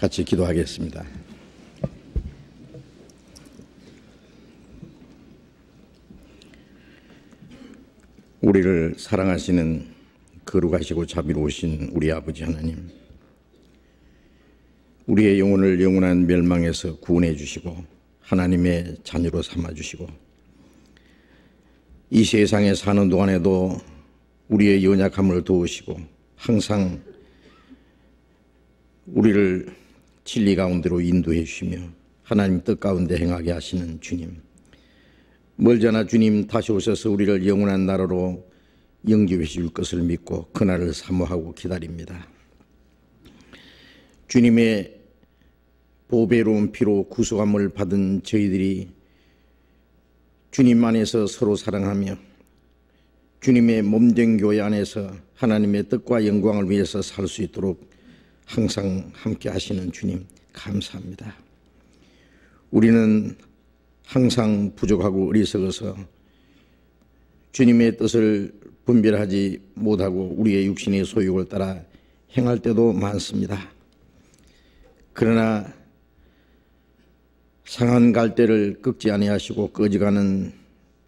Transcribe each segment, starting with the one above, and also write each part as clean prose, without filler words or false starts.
같이 기도하겠습니다. 우리를 사랑하시는 거룩하시고 자비로우신 우리 아버지 하나님, 우리의 영혼을 영원한 멸망에서 구원해 주시고 하나님의 자녀로 삼아 주시고 이 세상에 사는 동안에도 우리의 연약함을 도우시고 항상 우리를 진리 가운데로 인도해 주시며 하나님 뜻 가운데 행하게 하시는 주님, 멀잖아 주님 다시 오셔서 우리를 영원한 나라로 영접해 줄 것을 믿고 그날을 사모하고 기다립니다. 주님의 보배로운 피로 구속함을 받은 저희들이 주님 안에서 서로 사랑하며 주님의 몸된 교회 안에서 하나님의 뜻과 영광을 위해서 살 수 있도록 항상 함께 하시는 주님 감사합니다. 우리는 항상 부족하고 어리석어서 주님의 뜻을 분별하지 못하고 우리의 육신의 소욕을 따라 행할 때도 많습니다. 그러나 상한 갈대를 꺾지 아니하시고 꺼져가는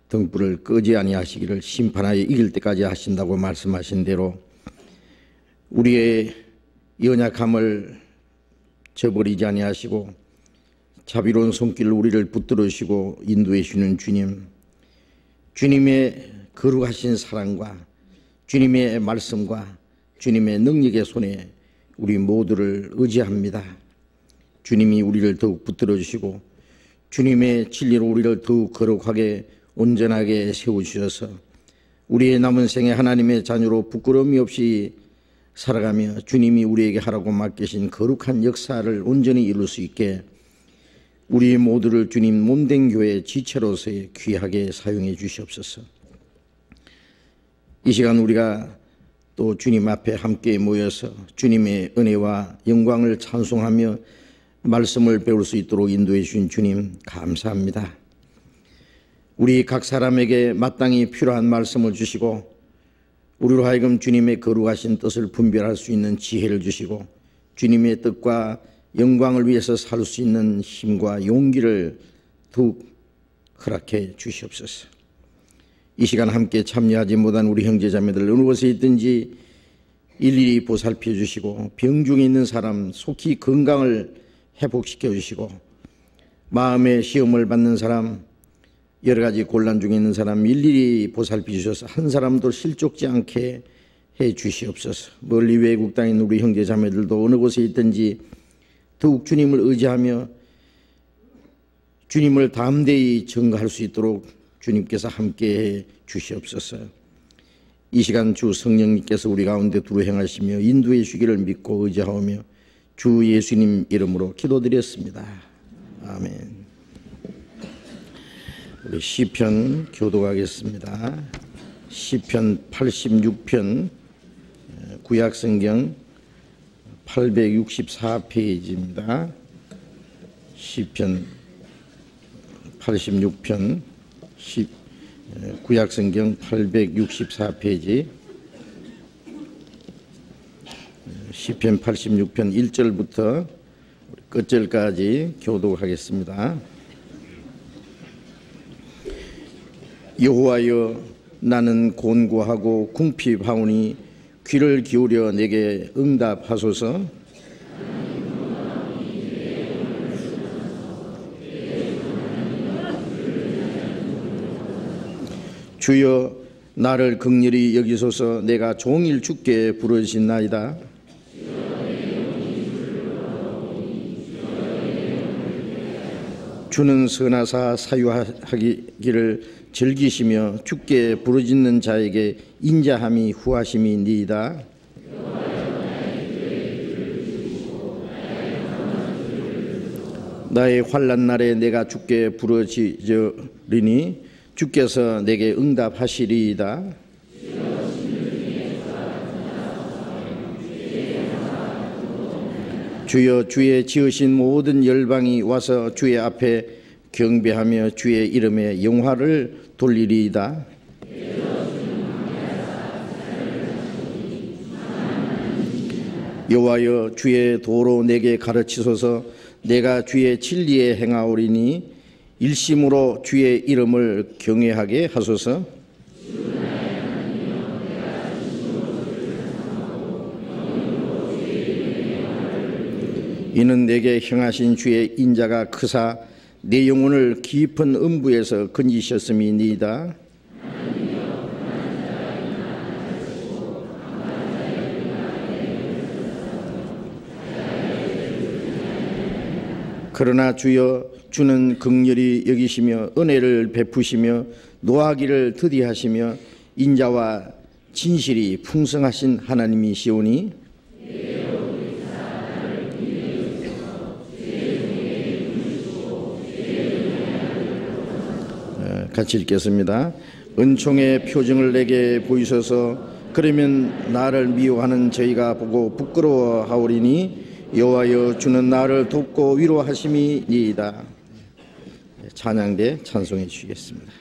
등불을 끄지 아니하시기를 심판하여 이길 때까지 하신다고 말씀하신 대로 우리의 연약함을 저버리지 아니하시고 자비로운 손길로 우리를 붙들으시고 인도해 주시는 주님, 주님의 거룩하신 사랑과 주님의 말씀과 주님의 능력의 손에 우리 모두를 의지합니다. 주님이 우리를 더욱 붙들어 주시고 주님의 진리로 우리를 더욱 거룩하게 온전하게 세우셔서 우리의 남은 생에 하나님의 자녀로 부끄러움이 없이 살아가며 주님이 우리에게 하라고 맡기신 거룩한 역사를 온전히 이룰 수 있게 우리 모두를 주님 몸된 교회의 지체로서의 귀하게 사용해 주시옵소서. 이 시간 우리가 또 주님 앞에 함께 모여서 주님의 은혜와 영광을 찬송하며 말씀을 배울 수 있도록 인도해 주신 주님 감사합니다. 우리 각 사람에게 마땅히 필요한 말씀을 주시고 우리로 하여금 주님의 거룩하신 뜻을 분별할 수 있는 지혜를 주시고 주님의 뜻과 영광을 위해서 살 수 있는 힘과 용기를 더욱 허락해 주시옵소서. 이 시간 함께 참여하지 못한 우리 형제자매들 어느 곳에 있든지 일일이 보살펴 주시고 병중에 있는 사람 속히 건강을 회복시켜 주시고 마음의 시험을 받는 사람 여러 가지 곤란 중에 있는 사람 일일이 보살펴 주셔서 한 사람도 실족지 않게 해 주시옵소서. 멀리 외국 땅에 있는 우리 형제자매들도 어느 곳에 있든지 더욱 주님을 의지하며 주님을 담대히 증거할 수 있도록 주님께서 함께해 주시옵소서. 이 시간 주 성령님께서 우리 가운데 두루 행하시며 인도해 주시기를 믿고 의지하오며 주 예수님 이름으로 기도드렸습니다. 아멘. 우리 시편 교독하겠습니다. 시편 86편 구약성경 864페이지입니다. 시편 86편 구약성경 864페이지 시편 86편 1절부터 끝절까지 교독하겠습니다. 여호와여 나는 곤고하고 궁핍하오니 귀를 기울여 내게 응답하소서. 주여 나를 긍휼히 여기소서. 내가 종일 주께 부르짖나이다. 주는 선하사 사유하기를 즐기시며 주께 부르짖는 자에게 인자함이 후하심이니이다. 나의 환난 날에 내가 주께 부르짖으리니 주께서 내게 응답하시리이다. 주여 주의 지으신 모든 열방이 와서 주의 앞에 경배하며 주의 이름에 영화를 돌리리이다. 여호와여, 주의 도로 내게 가르치소서. 내가 주의 진리에 행하오리니 일심으로 주의 이름을 경외하게 하소서. 이는 내게 행하신 주의 인자가 크사 내 영혼을 깊은 음부에서 건지셨음이니이다. 그러나 주여, 주는 긍휼히 여기시며 은혜를 베푸시며 노하기를 더디하시며 인자와 진실이 풍성하신 하나님이시오니 같이 읽겠습니다. 은총의 표징을 내게 보이소서. 그러면 나를 미워하는 저희가 보고 부끄러워하오리니 여호와여, 주는 나를 돕고 위로하심이니이다. 찬양대 찬송해 주시겠습니다.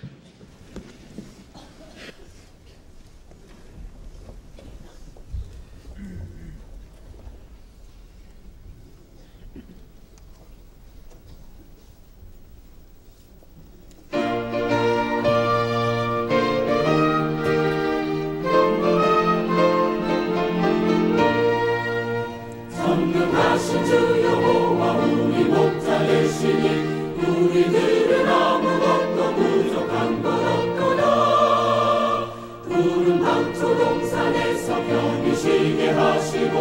우리들은 아무것도 부족한 것 없도다. 푸른 방초 동산에서 편히 쉬게 하시고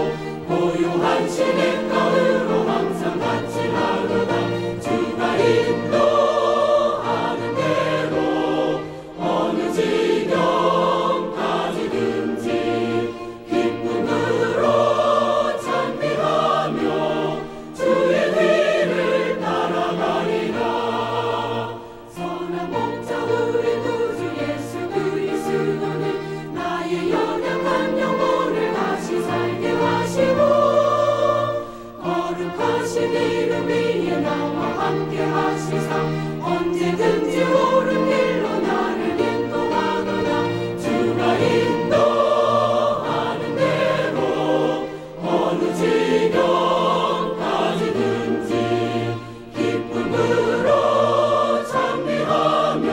고요한 시냇가으로 항상 같이 나르다. 주가 인도하는 대로 어느 지경까지든지 기쁨으로 찬미하며 주의 뒤를 따라가리라. 선한 목자 우리 구주 예수 그리스도는 나의 연약한 영혼을 다시 살게 하시고 거룩하신 이름 위에 나와 함께 하시사 언제든지 옳은 길로 나를 인도하도다. 주가 인도하는 대로 어느 지경까지든지 기쁨으로 찬미하며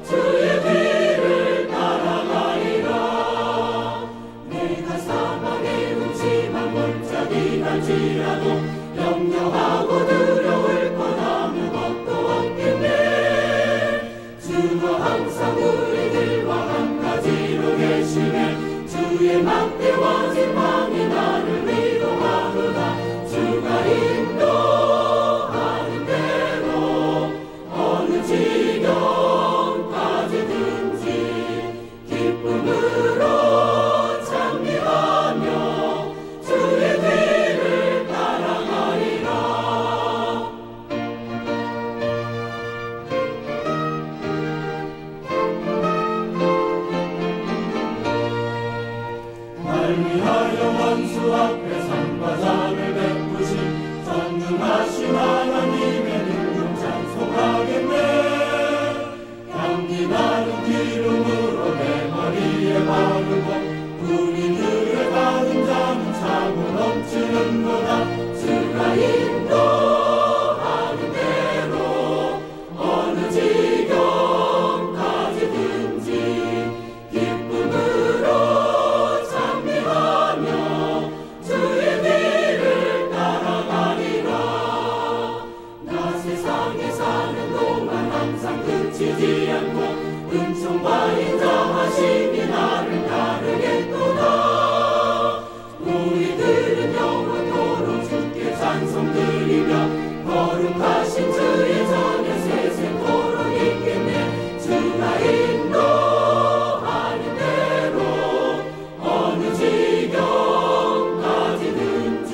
주의 뒤를 따라가리라. 내가 사망의 음침한 골짜기 갈지라도 염려하고 두려울 것 아무것도 없겠네. 주가 항상 우리들과 한 가지로 계시네. 주의 막대와 진망이 나를 위로하도다. 주가 인도하는 대로 어느 지경까지든지 기쁨으로 찬미하며 주의 뒤를 따라가리라. 날 위하여 원수 앞에 상과 잔을 베푸신 전능하신 하나님의 능력 찬송하겠네. 향기 나는 기름으로 내 머리에 바르고 우리들의 받은 자는 차고 넘치는도다. 주가 인도하는 대로 어느 지경까지든지 기쁨으로 찬미하며 주의 뒤를 따라가리라. 나 세상에 사는 동안 항상 그치지 않고 은총과 인자하심이 나를 따르겠도다. 우리들은 영원토록 주께 찬송 드리며 거룩하신 주의 전에 세세토록 있겠네. 주가 인도하는 대로 어느 지경까지든지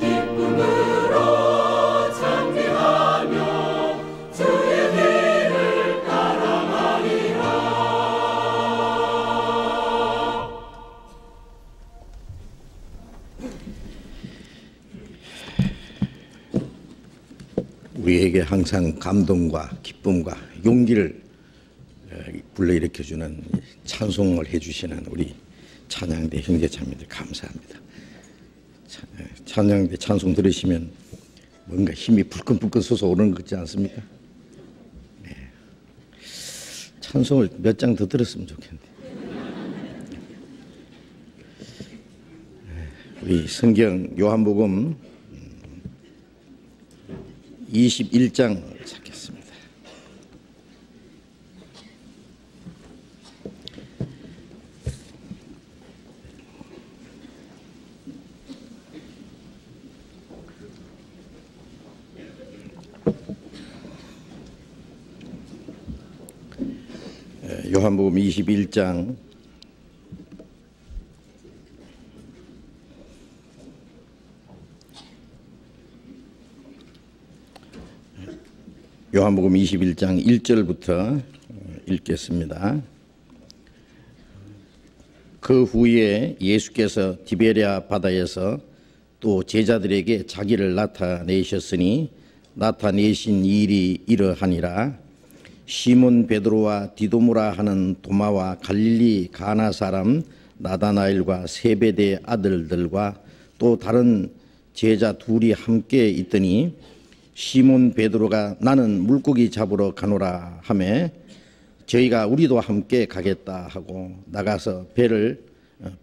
기쁨으로 찬미하며 주의 뒤를 따라가리라. 우리에게 항상 감동과 기쁨과 용기를 불러일으켜주는 찬송을 해주시는 우리 찬양대 형제자매들 감사합니다. 찬양대 찬송 들으시면 뭔가 힘이 불끈불끈 솟아오르는 것 같지 않습니까? 네. 찬송을 몇 장 더 들었으면 좋겠는데. 우리 성경 요한복음 21장 찾겠습니다. 요한복음 21장 요한복음 21장 1절부터 읽겠습니다. 그 후에 예수께서 디베랴 바다에서 또 제자들에게 자기를 나타내셨으니 나타내신 일이 이러하니라. 시몬 베드로와 디도무라 하는 도마와 갈릴리 가나 사람 나다나엘과 세베대 아들들과 또 다른 제자 둘이 함께 있더니 시몬 베드로가 나는 물고기 잡으러 가노라 하매 저희가 우리도 함께 가겠다 하고 나가서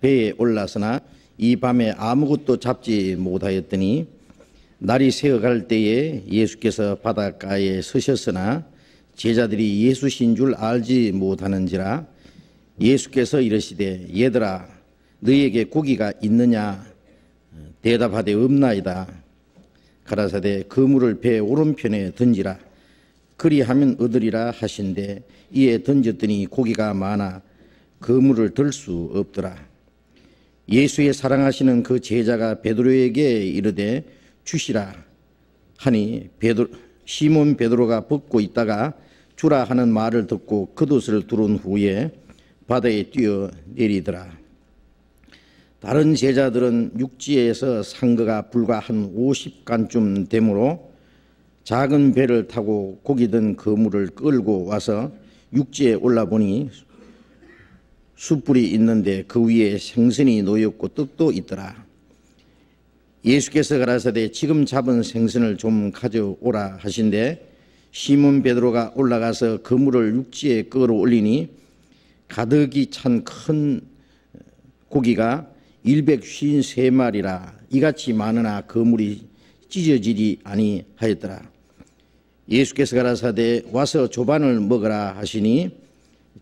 배에 올라서나 이 밤에 아무것도 잡지 못하였더니 날이 새어갈 때에 예수께서 바닷가에 서셨으나 제자들이 예수신 줄 알지 못하는지라. 예수께서 이르시되 얘들아 너희에게 고기가 있느냐 대답하되 없나이다. 가라사대 그물을 배 오른편에 던지라. 그리하면 얻으리라 하신대 이에 던졌더니 고기가 많아 그물을 들 수 없더라. 예수의 사랑하시는 그 제자가 베드로에게 이르되 주시라 하니 시몬 베드로가 벗고 있다가 주라 하는 말을 듣고 겉옷을 두른 후에 바다에 뛰어 내리더라. 다른 제자들은 육지에서 산 거가 불과 한 50간쯤 되므로 작은 배를 타고 고기 든 그물을 끌고 와서 육지에 올라보니 숯불이 있는데 그 위에 생선이 놓였고 떡도 있더라. 예수께서 가라사대 지금 잡은 생선을 좀 가져오라 하신대 시몬 베드로가 올라가서 그물을 육지에 끌어올리니 가득이 찬 큰 고기가 153마리라. 이같이 많으나 그물이 찢어지지 아니하였더라. 예수께서 가라사대 와서 조반을 먹으라 하시니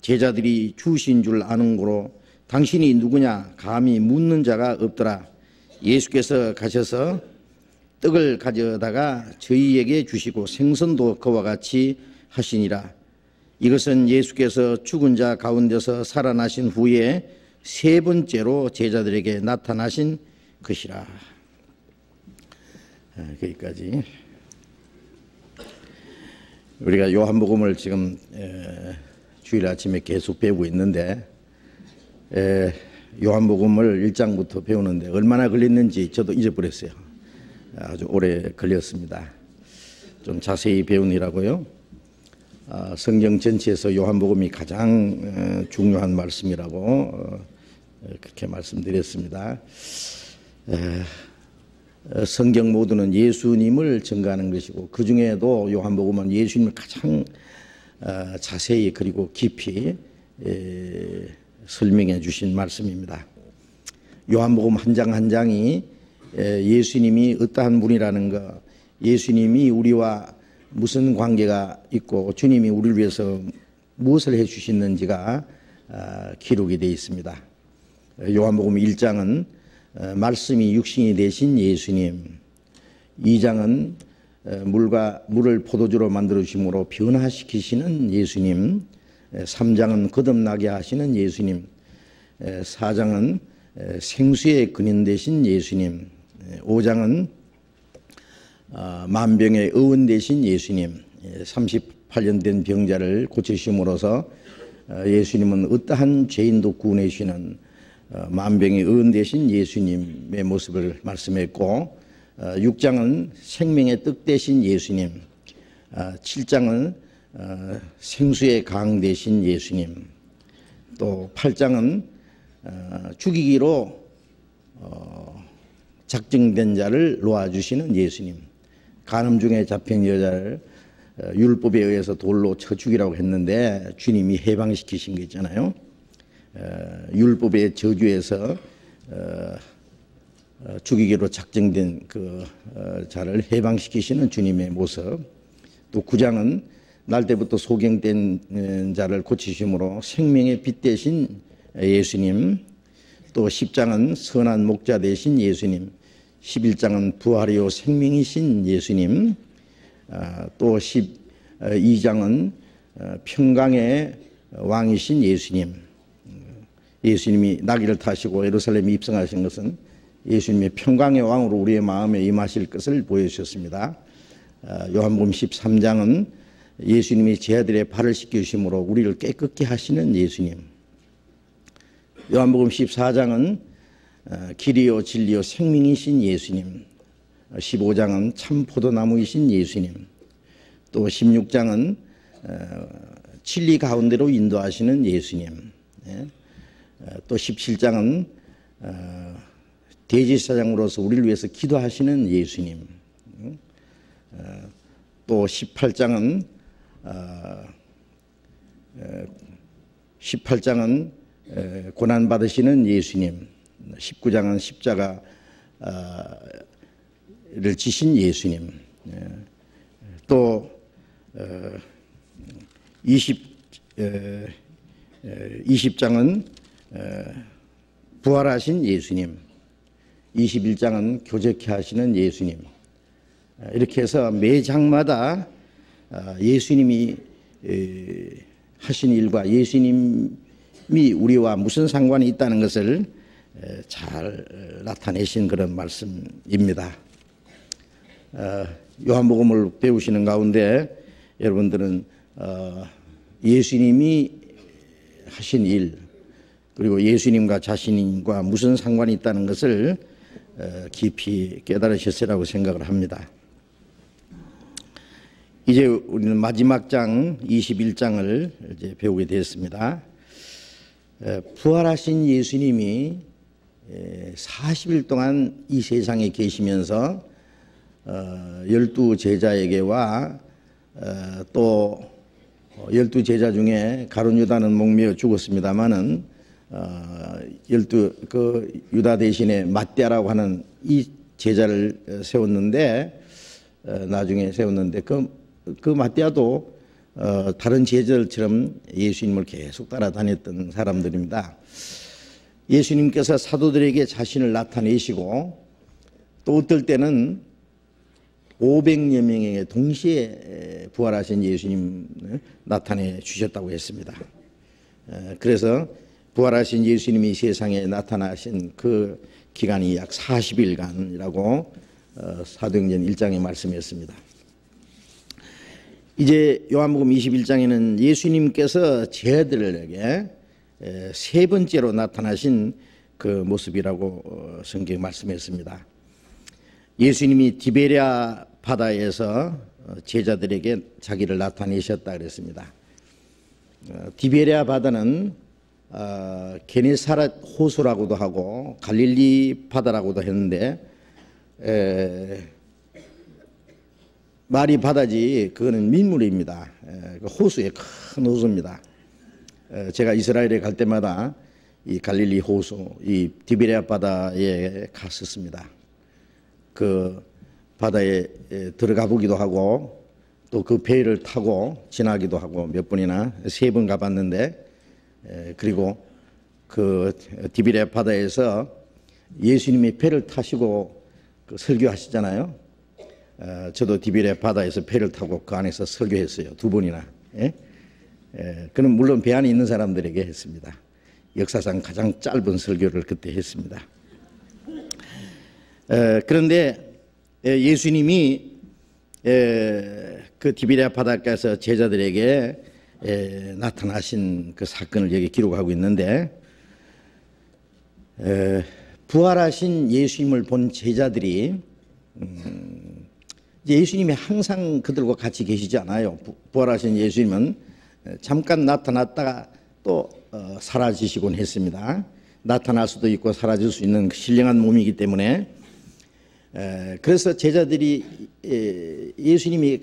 제자들이 주신 줄 아는 고로 당신이 누구냐 감히 묻는 자가 없더라. 예수께서 가셔서 떡을 가져다가 저희에게 주시고 생선도 그와 같이 하시니라. 이것은 예수께서 죽은 자 가운데서 살아나신 후에 세 번째로 제자들에게 나타나신 것이라. 거기까지. 우리가 요한복음을 지금 주일 아침에 계속 배우고 있는데 요한복음을 1장부터 배우는데 얼마나 걸렸는지 저도 잊어버렸어요. 아주 오래 걸렸습니다. 좀 자세히 배우느라고요. 성경 전체에서 요한복음이 가장 중요한 말씀이라고 그렇게 말씀드렸습니다. 성경 모두는 예수님을 증거하는 것이고 그 중에도 요한복음은 예수님을 가장 자세히 그리고 깊이 설명해 주신 말씀입니다. 요한복음 한 장 한 장이 예수님이 어떠한 분이라는 것, 예수님이 우리와 무슨 관계가 있고 주님이 우리를 위해서 무엇을 해 주시는지가 기록이 되어 있습니다. 요한복음 1장은 말씀이 육신이 되신 예수님, 2장은 물을 포도주로 만들어 주심으로 변화시키시는 예수님, 3장은 거듭나게 하시는 예수님, 4장은 생수의 근원 되신 예수님, 5장은 만병의 의원 되신 예수님, 38년 된 병자를 고치심으로써 예수님은 어떠한 죄인도 구원해 주시는 만병의 의원 되신 예수님의 모습을 말씀했고, 6장은 생명의 떡 되신 예수님, 7장은 생수의 강 되신 예수님, 또 8장은 죽이기로 작정된 자를 놓아주시는 예수님. 간음 중에 잡힌 여자를 율법에 의해서 돌로 쳐 죽이라고 했는데 주님이 해방시키신 게 있잖아요. 율법의 저주에서 죽이기로 작정된 그 자를 해방시키시는 주님의 모습. 또 9장은 날 때부터 소경된 자를 고치심으로 생명의 빛 되신 예수님. 또 10장은 선한 목자 되신 예수님. 11장은 부활이요 생명이신 예수님. 또 12장은 평강의 왕이신 예수님. 예수님이 나귀를 타시고 예루살렘에 입성하신 것은 예수님의 평강의 왕으로 우리의 마음에 임하실 것을 보여주셨습니다. 요한복음 13장은 예수님이 제자들의 발을 씻기심으로 우리를 깨끗게 하시는 예수님. 요한복음 14장은 길이요 진리요 생명이신 예수님. 15장은 참 포도나무이신 예수님. 또 16장은 진리 가운데로 인도하시는 예수님. 또 17장은 대제사장으로서 우리를 위해서 기도하시는 예수님. 또 18장은 고난 받으시는 예수님. 19장은 십자가를 지신 예수님. 또 20장은 부활하신 예수님. 21장은 교제케 하시는 예수님. 이렇게 해서 매 장마다 예수님이 하신 일과 예수님이 우리와 무슨 상관이 있다는 것을 잘 나타내신 그런 말씀입니다. 요한복음을 배우시는 가운데 여러분들은 예수님이 하신 일 그리고 예수님과 자신과 무슨 상관이 있다는 것을 깊이 깨달으셨으라고 생각을 합니다. 이제 우리는 마지막 장 21장을 이제 배우게 되었습니다. 부활하신 예수님이 40일 동안 이 세상에 계시면서 12제자에게와 또 12제자 중에 가룟 유다는 목매어 죽었습니다마는 유다 대신에 맏대라고 하는 이 제자를 세웠는데 나중에 세웠는데 그 맏대도 다른 제자들처럼 예수님을 계속 따라다녔던 사람들입니다. 예수님께서 사도들에게 자신을 나타내시고 또 어떨 때는 500여 명에게 동시에 부활하신 예수님을 나타내 주셨다고 했습니다. 그래서 부활하신 예수님이 세상에 나타나신 그 기간이 약 40일간이라고 사도행전 1장에 말씀했습니다. 이제 요한복음 21장에는 예수님께서 제자들에게 세 번째로 나타나신 그 모습이라고 성경에 말씀했습니다. 예수님이 디베랴 바다에서 제자들에게 자기를 나타내셨다 그랬습니다. 디베랴 바다는 게네사렛 호수라고도 하고 갈릴리 바다라고도 했는데 말이 바다지 그거는 민물입니다. 호수의 큰 호수입니다. 제가 이스라엘에 갈 때마다 이 갈릴리 호수, 이 디베랴 바다에 갔었습니다. 그 바다에 들어가 보기도 하고 또 그 배를 타고 지나기도 하고 몇 번이나 3번 가봤는데 그리고 그 디베랴 바다에서 예수님이 배를 타시고 그 설교하시잖아요. 저도 디베랴 바다에서 배를 타고 그 안에서 설교했어요. 2번이나. 그는 물론 배 안에 있는 사람들에게 했습니다. 역사상 가장 짧은 설교를 그때 했습니다. 그런데 예수님이 그 디베랴 바닷가에서 제자들에게 나타나신 그 사건을 여기 기록하고 있는데 부활하신 예수님을 본 제자들이 예수님이 항상 그들과 같이 계시지 않아요. 부활하신 예수님은 잠깐 나타났다가 또 사라지시곤 했습니다. 나타날 수도 있고 사라질 수 있는 신령한 몸이기 때문에 그래서 제자들이 예수님이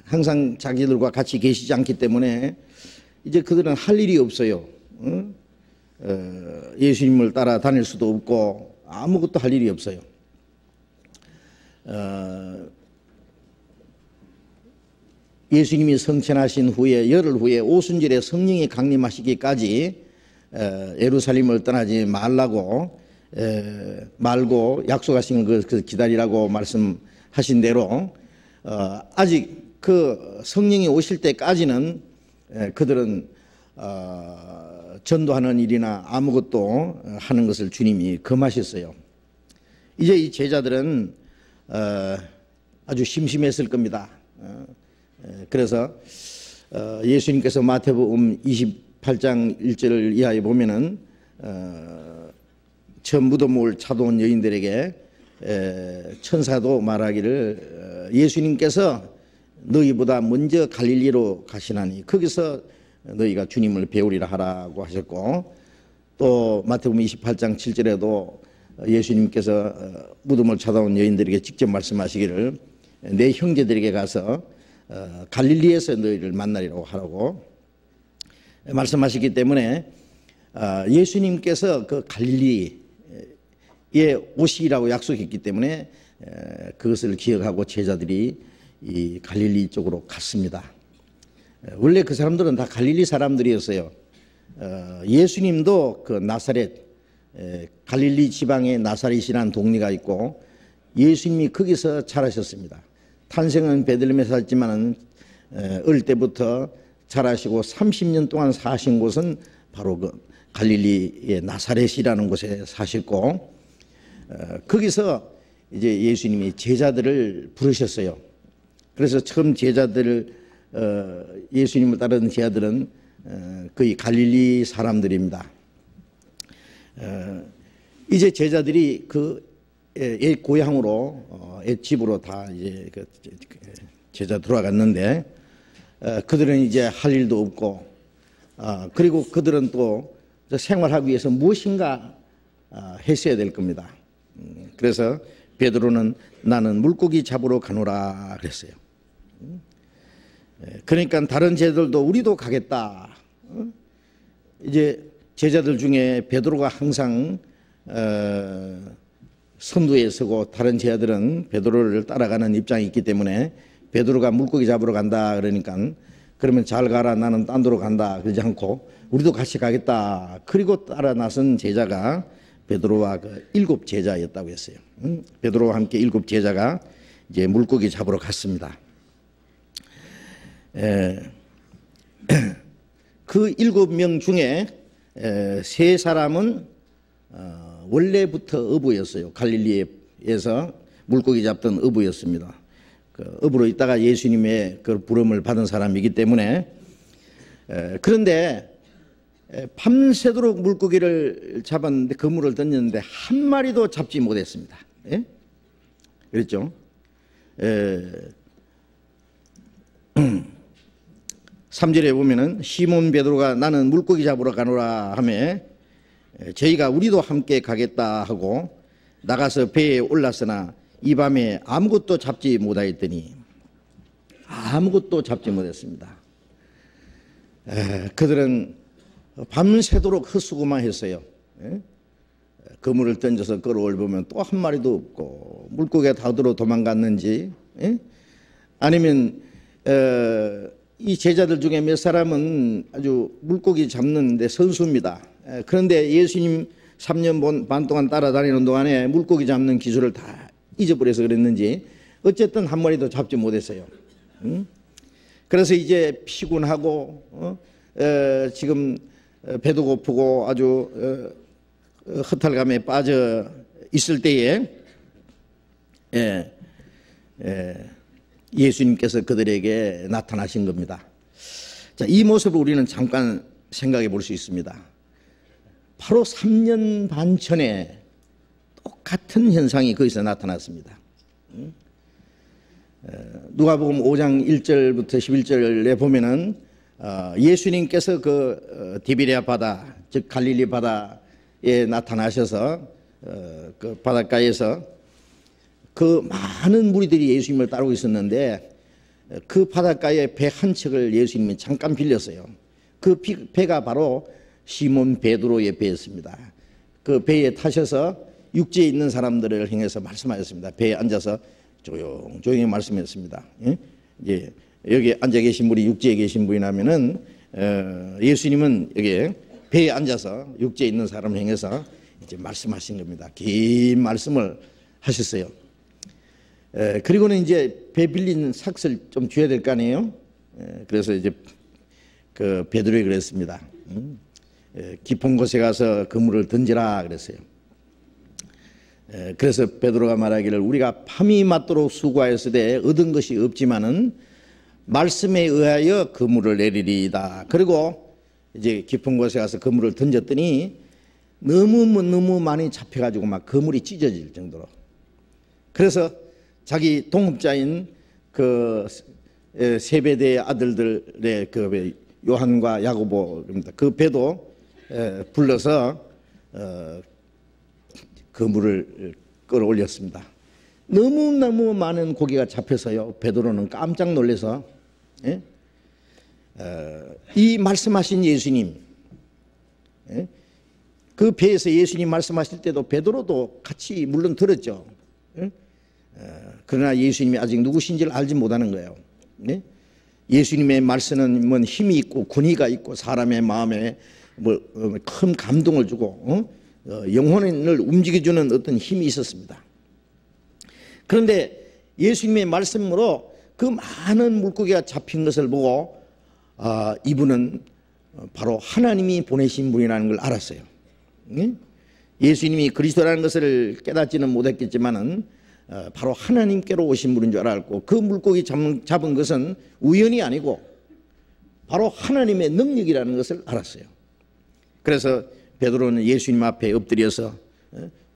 항상 자기들과 같이 계시지 않기 때문에 이제 그들은 할 일이 없어요. 예수님을 따라 다닐 수도 없고 아무것도 할 일이 없어요. 예수님이 성천하신 후에 열흘 후에 오순절에 성령이 강림하시기까지 예루살렘을 떠나지 말고 약속하신 그 기다리라고 말씀하신 대로 아직 그 성령이 오실 때까지는 그들은 전도하는 일이나 아무것도 하는 것을 주님이 금하셨어요. 이제 이 제자들은 아주 심심했을 겁니다. 그래서 예수님께서 마태복음 28장 1절 이하에 보면은 처음 무덤을 찾아온 여인들에게 천사도 말하기를 예수님께서 너희보다 먼저 갈릴리로 가시나니 거기서 너희가 주님을 배우리라 하라고 하셨고, 또 마태복음 28장 7절에도 예수님께서 무덤을 찾아온 여인들에게 직접 말씀하시기를 내 형제들에게 가서 갈릴리에서 너희를 만나리라고 하라고 말씀하시기 때문에 예수님께서 그 갈릴리에 오시라고 약속했기 때문에 그것을 기억하고 제자들이 이 갈릴리 쪽으로 갔습니다. 원래 그 사람들은 다 갈릴리 사람들이었어요. 예수님도 그 나사렛, 갈릴리 지방에 나사렛이라는 동네가 있고 예수님이 거기서 자라셨습니다. 탄생은 베들레헴에 살지만은 어릴 때부터 자라시고 30년 동안 사신 곳은 바로 그 갈릴리의 나사렛이라는 곳에 사셨고, 거기서 이제 예수님이 제자들을 부르셨어요. 그래서 처음 제자들을 예수님을 따르는 제자들은 거의 갈릴리 사람들입니다. 이제 제자들이 그 옛 고향으로 옛 집으로 다 이제 제자 돌아갔는데 그들은 이제 할 일도 없고 그리고 그들은 또 생활하기 위해서 무엇인가 했어야 될 겁니다. 그래서 베드로는 나는 물고기 잡으러 가노라 그랬어요. 그러니까 다른 제자들도 우리도 가겠다. 이제 제자들 중에 베드로가 항상 선두에 서고 다른 제자들은 베드로를 따라가는 입장이 있기 때문에 베드로가 물고기 잡으러 간다 그러니까 그러면 잘 가라 나는 딴 데로 간다 그러지 않고 우리도 같이 가겠다. 그리고 따라 나선 제자가 베드로와 그 7 제자였다고 했어요. 베드로와 함께 7 제자가 이제 물고기 잡으러 갔습니다. 그 7명 중에 3사람은 원래부터 어부였어요. 갈릴리에서 물고기 잡던 어부였습니다. 그 어부로 있다가 예수님의 그 부름을 받은 사람이기 때문에 그런데 밤새도록 물고기를 잡았는데 그물을 던졌는데 한 마리도 잡지 못했습니다. 예? 그랬죠? 3절에 보면은 시몬 베드로가 나는 물고기 잡으러 가노라 하며 저희가 우리도 함께 가겠다 하고 나가서 배에 올랐으나 이 밤에 아무것도 잡지 못하였더니 아무것도 잡지 못했습니다. 그들은 밤새도록 헛수고만 했어요. 그물을 던져서 끌어올보면 또 한 마리도 없고 물고기가 다 어디로 도망갔는지 아니면 이 제자들 중에 몇 사람은 아주 물고기 잡는데 선수입니다. 그런데 예수님 3년 반 동안 따라다니는 동안에 물고기 잡는 기술을 다 잊어버려서 그랬는지 어쨌든 한 마리도 잡지 못했어요. 그래서 이제 피곤하고 지금 배도 고프고 아주 허탈감에 빠져 있을 때에 예수님께서 그들에게 나타나신 겁니다. 자, 이 모습을 우리는 잠깐 생각해 볼 수 있습니다. 바로 3년 반 전에 똑같은 현상이 거기서 나타났습니다. 누가복음 5장 1절부터 11절에 보면은 예수님께서 그 디베랴 바다, 즉 갈릴리 바다에 나타나셔서 그 바닷가에서 그 많은 무리들이 예수님을 따르고 있었는데 그 바닷가에 배 한 척을 예수님이 잠깐 빌렸어요. 그 배가 바로 시몬 베드로의 배였습니다. 그 배에 타셔서 육지에 있는 사람들을 향해서 말씀하셨습니다. 배에 앉아서 조용히 말씀했습니다. 이제 여기 앉아 계신 분이 육지에 계신 분이라면은 예수님은 여기 배에 앉아서 육지에 있는 사람을 향해서 이제 말씀하신 겁니다. 긴 말씀을 하셨어요. 그리고는 이제 배 빌린 삭을 좀 줘야 될 거 아니에요. 그래서 이제 그 베드로에 그랬습니다. 깊은 곳에 가서 그물을 던지라 그랬어요. 그래서 베드로가 말하기를 우리가 밤이 맞도록 수고하였으되 얻은 것이 없지만은 말씀에 의하여 그물을 내리리이다. 그리고 이제 깊은 곳에 가서 그물을 던졌더니 너무 많이 잡혀가지고 막 그물이 찢어질 정도로. 그래서 자기 동업자인 그 세베대의 아들들의 그 요한과 야고보입니다. 그 배도 불러서 그물을 끌어올렸습니다. 너무 많은 고기가 잡혀서요. 베드로는 깜짝 놀라서 이 말씀하신 예수님, 그 배에서 예수님 말씀하실 때도 베드로도 같이 물론 들었죠. 그러나 예수님이 아직 누구신지를 알지 못하는 거예요. 예수님의 말씀은 힘이 있고 권위가 있고 사람의 마음에 큰 감동을 주고 영혼을 움직여주는 어떤 힘이 있었습니다. 그런데 예수님의 말씀으로 그 많은 물고기가 잡힌 것을 보고 이분은 바로 하나님이 보내신 분이라는 걸 알았어요. 예수님이 그리스도라는 것을 깨닫지는 못했겠지만은 바로 하나님께로 오신 분인 줄 알았고 그 물고기 잡은 것은 우연이 아니고 바로 하나님의 능력이라는 것을 알았어요. 그래서 베드로는 예수님 앞에 엎드려서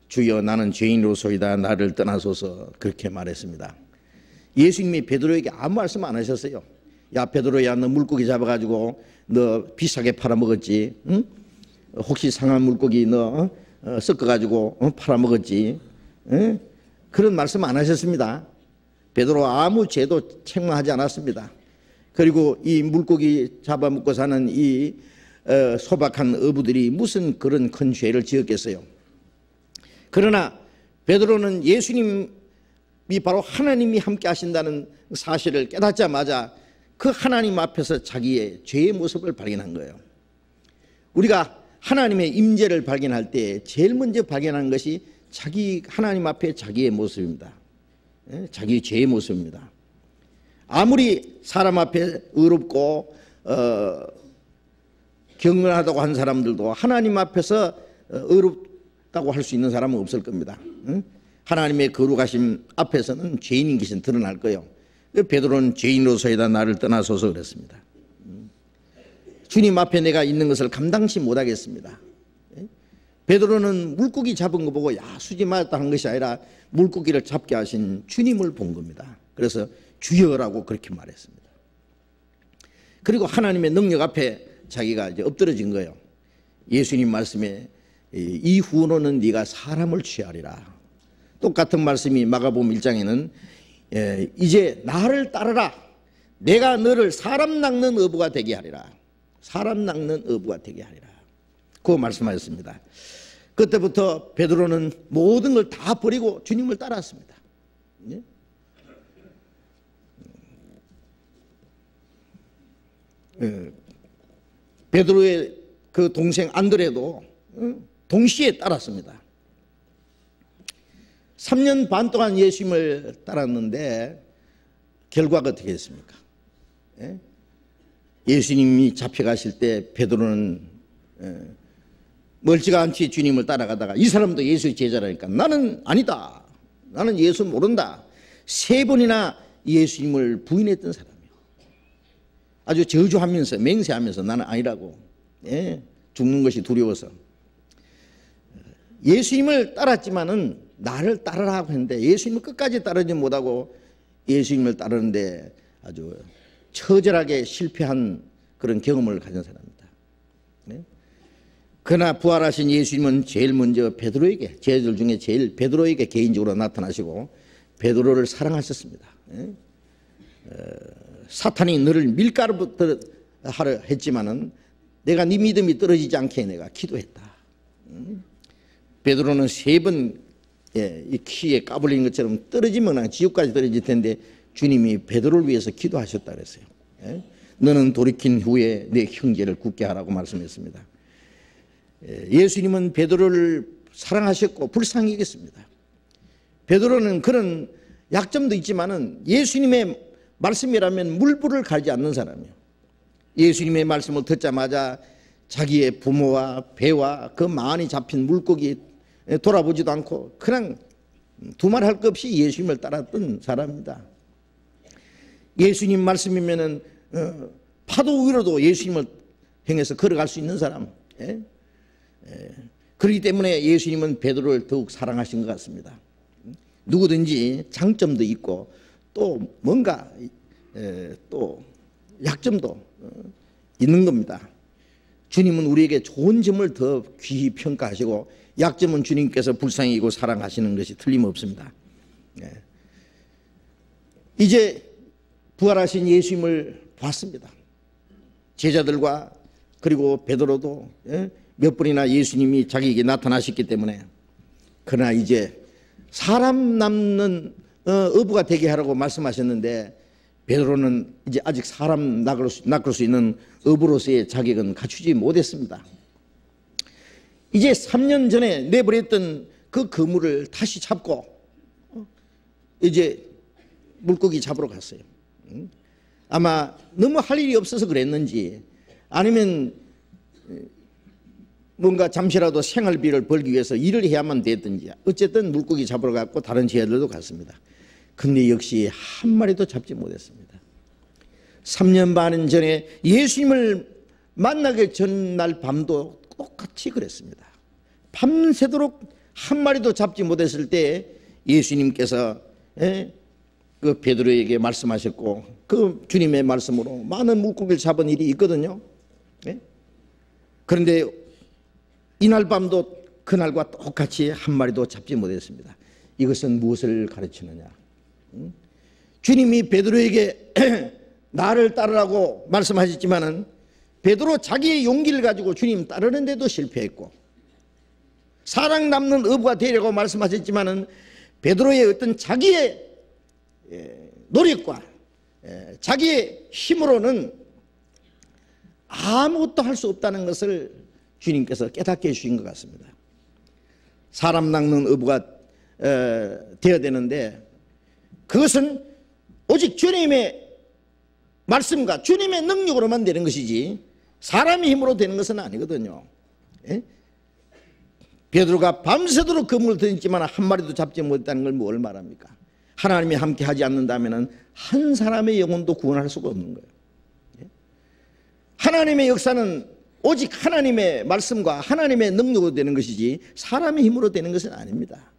주여 나는 죄인으로소이다 나를 떠나소서 그렇게 말했습니다. 예수님이 베드로에게 아무 말씀 안 하셨어요. 야 베드로야 너 물고기 잡아가지고 너 비싸게 팔아먹었지? 응? 혹시 상한 물고기 너 섞어가지고 팔아먹었지? 응? 그런 말씀 안 하셨습니다. 베드로 아무 죄도 책망하지 않았습니다. 그리고 이 물고기 잡아먹고 사는 이 소박한 어부들이 무슨 그런 큰 죄를 지었겠어요. 그러나 베드로는 예수님이 바로 하나님이 함께 하신다는 사실을 깨닫자마자 그 하나님 앞에서 자기의 죄의 모습을 발견한 거예요. 우리가 하나님의 임재를 발견할 때 제일 먼저 발견하는 것이 하나님 앞에 자기의 모습입니다. 자기의 죄의 모습입니다. 아무리 사람 앞에 의롭고 경건하다고 한 사람들도 하나님 앞에서 의롭다고 할 수 있는 사람은 없을 겁니다. 하나님의 거룩하심 앞에서는 죄인인 것이 드러날 거예요. 베드로는 죄인으로서이다 나를 떠나소서 그랬습니다. 주님 앞에 내가 있는 것을 감당치 못하겠습니다. 베드로는 물고기 잡은 거 보고 야 수지 맞았다 한 것이 아니라 물고기를 잡게 하신 주님을 본 겁니다. 그래서 주여라고 그렇게 말했습니다. 그리고 하나님의 능력 앞에 자기가 이제 엎드러진 거예요. 예수님 말씀에 이후로는 네가 사람을 취하리라. 똑같은 말씀이 마가복음 1장에는 이제 나를 따르라. 내가 너를 사람 낚는 어부가 되게 하리라. 사람 낚는 어부가 되게 하리라. 그거 말씀하셨습니다. 그때부터 베드로는 모든 걸 다 버리고 주님을 따랐습니다. 베드로의 그 동생 안드레도 동시에 따랐습니다. 3년 반 동안 예수님을 따랐는데 결과가 어떻게 됐습니까? 예수님이 잡혀가실 때 베드로는 멀찌감치 주님을 따라가다가 이 사람도 예수의 제자라니까 나는 아니다. 나는 예수 모른다. 3번이나 예수님을 부인했던 사람이에요. 아주 저주하면서 맹세하면서 나는 아니라고. 죽는 것이 두려워서. 예수님을 따랐지만은 나를 따르라고 했는데 예수님을 끝까지 따르지 못하고 예수님을 따르는데 아주 처절하게 실패한 그런 경험을 가진 사람입니다. 그러나 부활하신 예수님은 제일 먼저 베드로에게 제자들 중에 제일 베드로에게 개인적으로 나타나시고 베드로를 사랑하셨습니다. 사탄이 너를 밀가루부터 하려 했지만은 내가 네 믿음이 떨어지지 않게 내가 기도했다. 베드로는 3번 이 키에 까불린 것처럼 떨어지면 지옥까지 떨어질 텐데 주님이 베드로를 위해서 기도하셨다 그랬어요. 너는 돌이킨 후에 내 형제를 굳게 하라고 말씀했습니다. 예수님은 베드로를 사랑하셨고 불쌍히 여겼습니다. 베드로는 그런 약점도 있지만은 예수님의 말씀이라면 물불을 가리지 않는 사람이에요. 예수님의 말씀을 듣자마자 자기의 부모와 배와 그 많이 잡힌 물고기 돌아보지도 않고 그냥 두말 할 것 없이 예수님을 따랐던 사람입니다. 예수님 말씀이면은 파도 위로도 예수님을 향해서 걸어갈 수 있는 사람. 그렇기 때문에 예수님은 베드로를 더욱 사랑하신 것 같습니다. 누구든지 장점도 있고 또 뭔가 또 약점도 있는 겁니다. 주님은 우리에게 좋은 점을 더 귀히 평가하시고 약점은 주님께서 불쌍히 여기고 사랑하시는 것이 틀림없습니다. 이제 부활하신 예수님을 봤습니다. 제자들과 그리고 베드로도 몇 번이나 예수님이 자기에게 나타나셨기 때문에 그러나 이제 사람 남는 어부가 되게 하라고 말씀하셨는데 베드로는 이제 아직 사람 낚을 수 있는 어부로서의 자격은 갖추지 못했습니다. 이제 3년 전에 내버렸던 그 그물을 다시 잡고 이제 물고기 잡으러 갔어요. 아마 너무 할 일이 없어서 그랬는지 아니면 뭔가 잠시라도 생활비를 벌기 위해서 일을 해야만 됐든지 어쨌든 물고기 잡으러 갔고 다른 제자들도 갔습니다. 근데 역시 한 마리도 잡지 못했습니다. 3년 반 전에 예수님을 만나기 전날 밤도 똑같이 그랬습니다. 밤새도록 한 마리도 잡지 못했을 때 예수님께서 그 베드로에게 말씀하셨고 그 주님의 말씀으로 많은 물고기를 잡은 일이 있거든요. 그런데 이날 밤도 그날과 똑같이 한 마리도 잡지 못했습니다. 이것은 무엇을 가르치느냐? 주님이 베드로에게 나를 따르라고 말씀하셨지만은 베드로 자기의 용기를 가지고 주님 따르는데도 실패했고 사랑 남는 어부가 되려고 말씀하셨지만은 베드로의 어떤 자기의 노력과 자기의 힘으로는 아무것도 할 수 없다는 것을 주님께서 깨닫게 해주신 것 같습니다. 사람 낚는 어부가 되어야 되는데 그것은 오직 주님의 말씀과 주님의 능력으로만 되는 것이지 사람의 힘으로 되는 것은 아니거든요. 베드로가 밤새도록 그물을 던졌지만 한 마리도 잡지 못했다는 걸 뭘 말합니까? 하나님이 함께 하지 않는다면 한 사람의 영혼도 구원할 수가 없는 거예요. 하나님의 역사는 오직 하나님의 말씀과 하나님의 능력으로 되는 것이지 사람의 힘으로 되는 것은 아닙니다.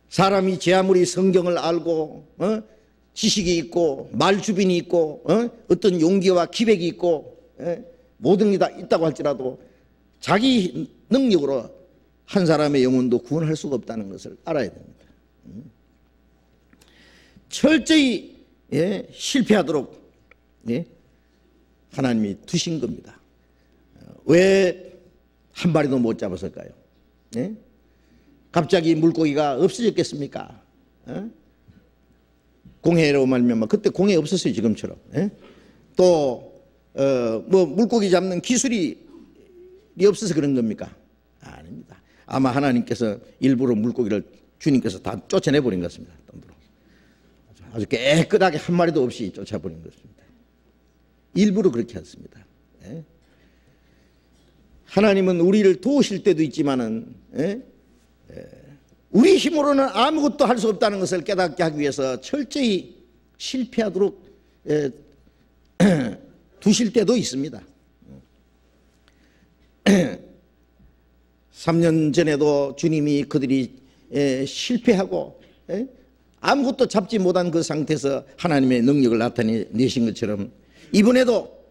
사람이 제 아무리 성경을 알고 지식이 있고 말주변이 있고 어떤 용기와 기백이 있고 모든 게 다 있다고 할지라도 자기 능력으로 한 사람의 영혼도 구원할 수가 없다는 것을 알아야 됩니다. 철저히 실패하도록 하나님이 두신 겁니다. 왜 한 마리도 못 잡았을까요? 갑자기 물고기가 없어졌겠습니까? 공해로 말미암아 그때 공해 없었어요 지금처럼. 또 뭐 물고기 잡는 기술이 없어서 그런 겁니까? 아닙니다. 아마 하나님께서 일부러 물고기를 주님께서 다 쫓아내버린 것 같습니다. 아주 깨끗하게 한 마리도 없이 쫓아버린 것입니다. 일부러 그렇게 했습니다. 하나님은 우리를 도우실 때도 있지만은 우리 힘으로는 아무것도 할 수 없다는 것을 깨닫게 하기 위해서 철저히 실패하도록 두실 때도 있습니다. 3년 전에도 주님이 그들이 실패하고 아무것도 잡지 못한 그 상태에서 하나님의 능력을 나타내신 것처럼 이번에도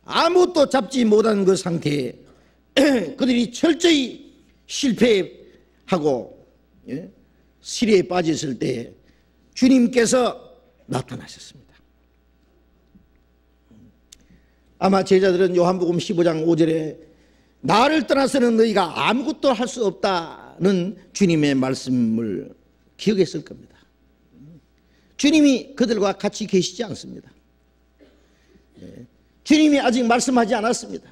아무것도 잡지 못한 그 상태에 그들이 철저히 실패하고 시리에 빠졌을 때 주님께서 나타나셨습니다. 아마 제자들은 요한복음 15장 5절에 나를 떠나서는 너희가 아무것도 할 수 없다는 주님의 말씀을 기억했을 겁니다. 주님이 그들과 같이 계시지 않습니다. 주님이 아직 말씀하지 않았습니다.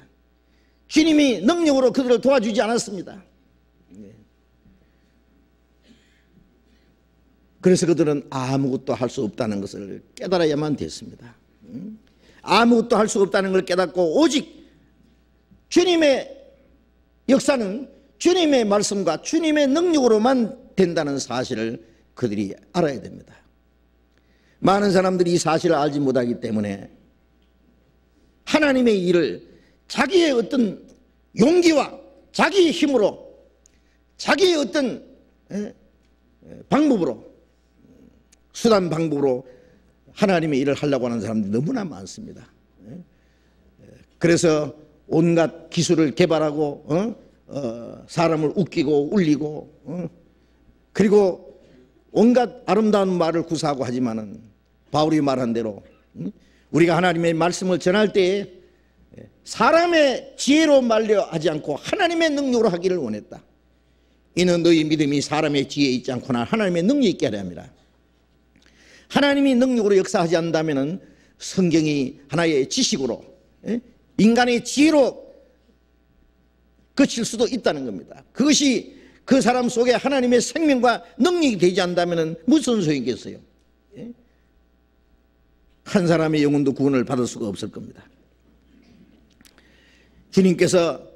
주님이 능력으로 그들을 도와주지 않았습니다. 그래서 그들은 아무것도 할 수 없다는 것을 깨달아야만 됐습니다. 아무것도 할 수 없다는 걸 깨닫고 오직 주님의 역사는 주님의 말씀과 주님의 능력으로만 된다는 사실을 그들이 알아야 됩니다. 많은 사람들이 이 사실을 알지 못하기 때문에 하나님의 일을 자기의 어떤 용기와 자기의 힘으로 자기의 어떤 방법으로 수단 방법으로 하나님의 일을 하려고 하는 사람들이 너무나 많습니다. 그래서 온갖 기술을 개발하고 사람을 웃기고 울리고 그리고 온갖 아름다운 말을 구사하고 하지만은 바울이 말한 대로 우리가 하나님의 말씀을 전할 때에 사람의 지혜로 말려 하지 않고 하나님의 능력으로 하기를 원했다. 이는 너희 믿음이 사람의 지혜에 있지 않거나 하나님의 능력이 있게 하려 합니다. 하나님이 능력으로 역사하지 않는다면 성경이 하나의 지식으로 인간의 지혜로 그칠 수도 있다는 겁니다. 그것이 그 사람 속에 하나님의 생명과 능력이 되지 않는다면 무슨 소용이겠어요? 한 사람의 영혼도 구원을 받을 수가 없을 겁니다. 주님께서는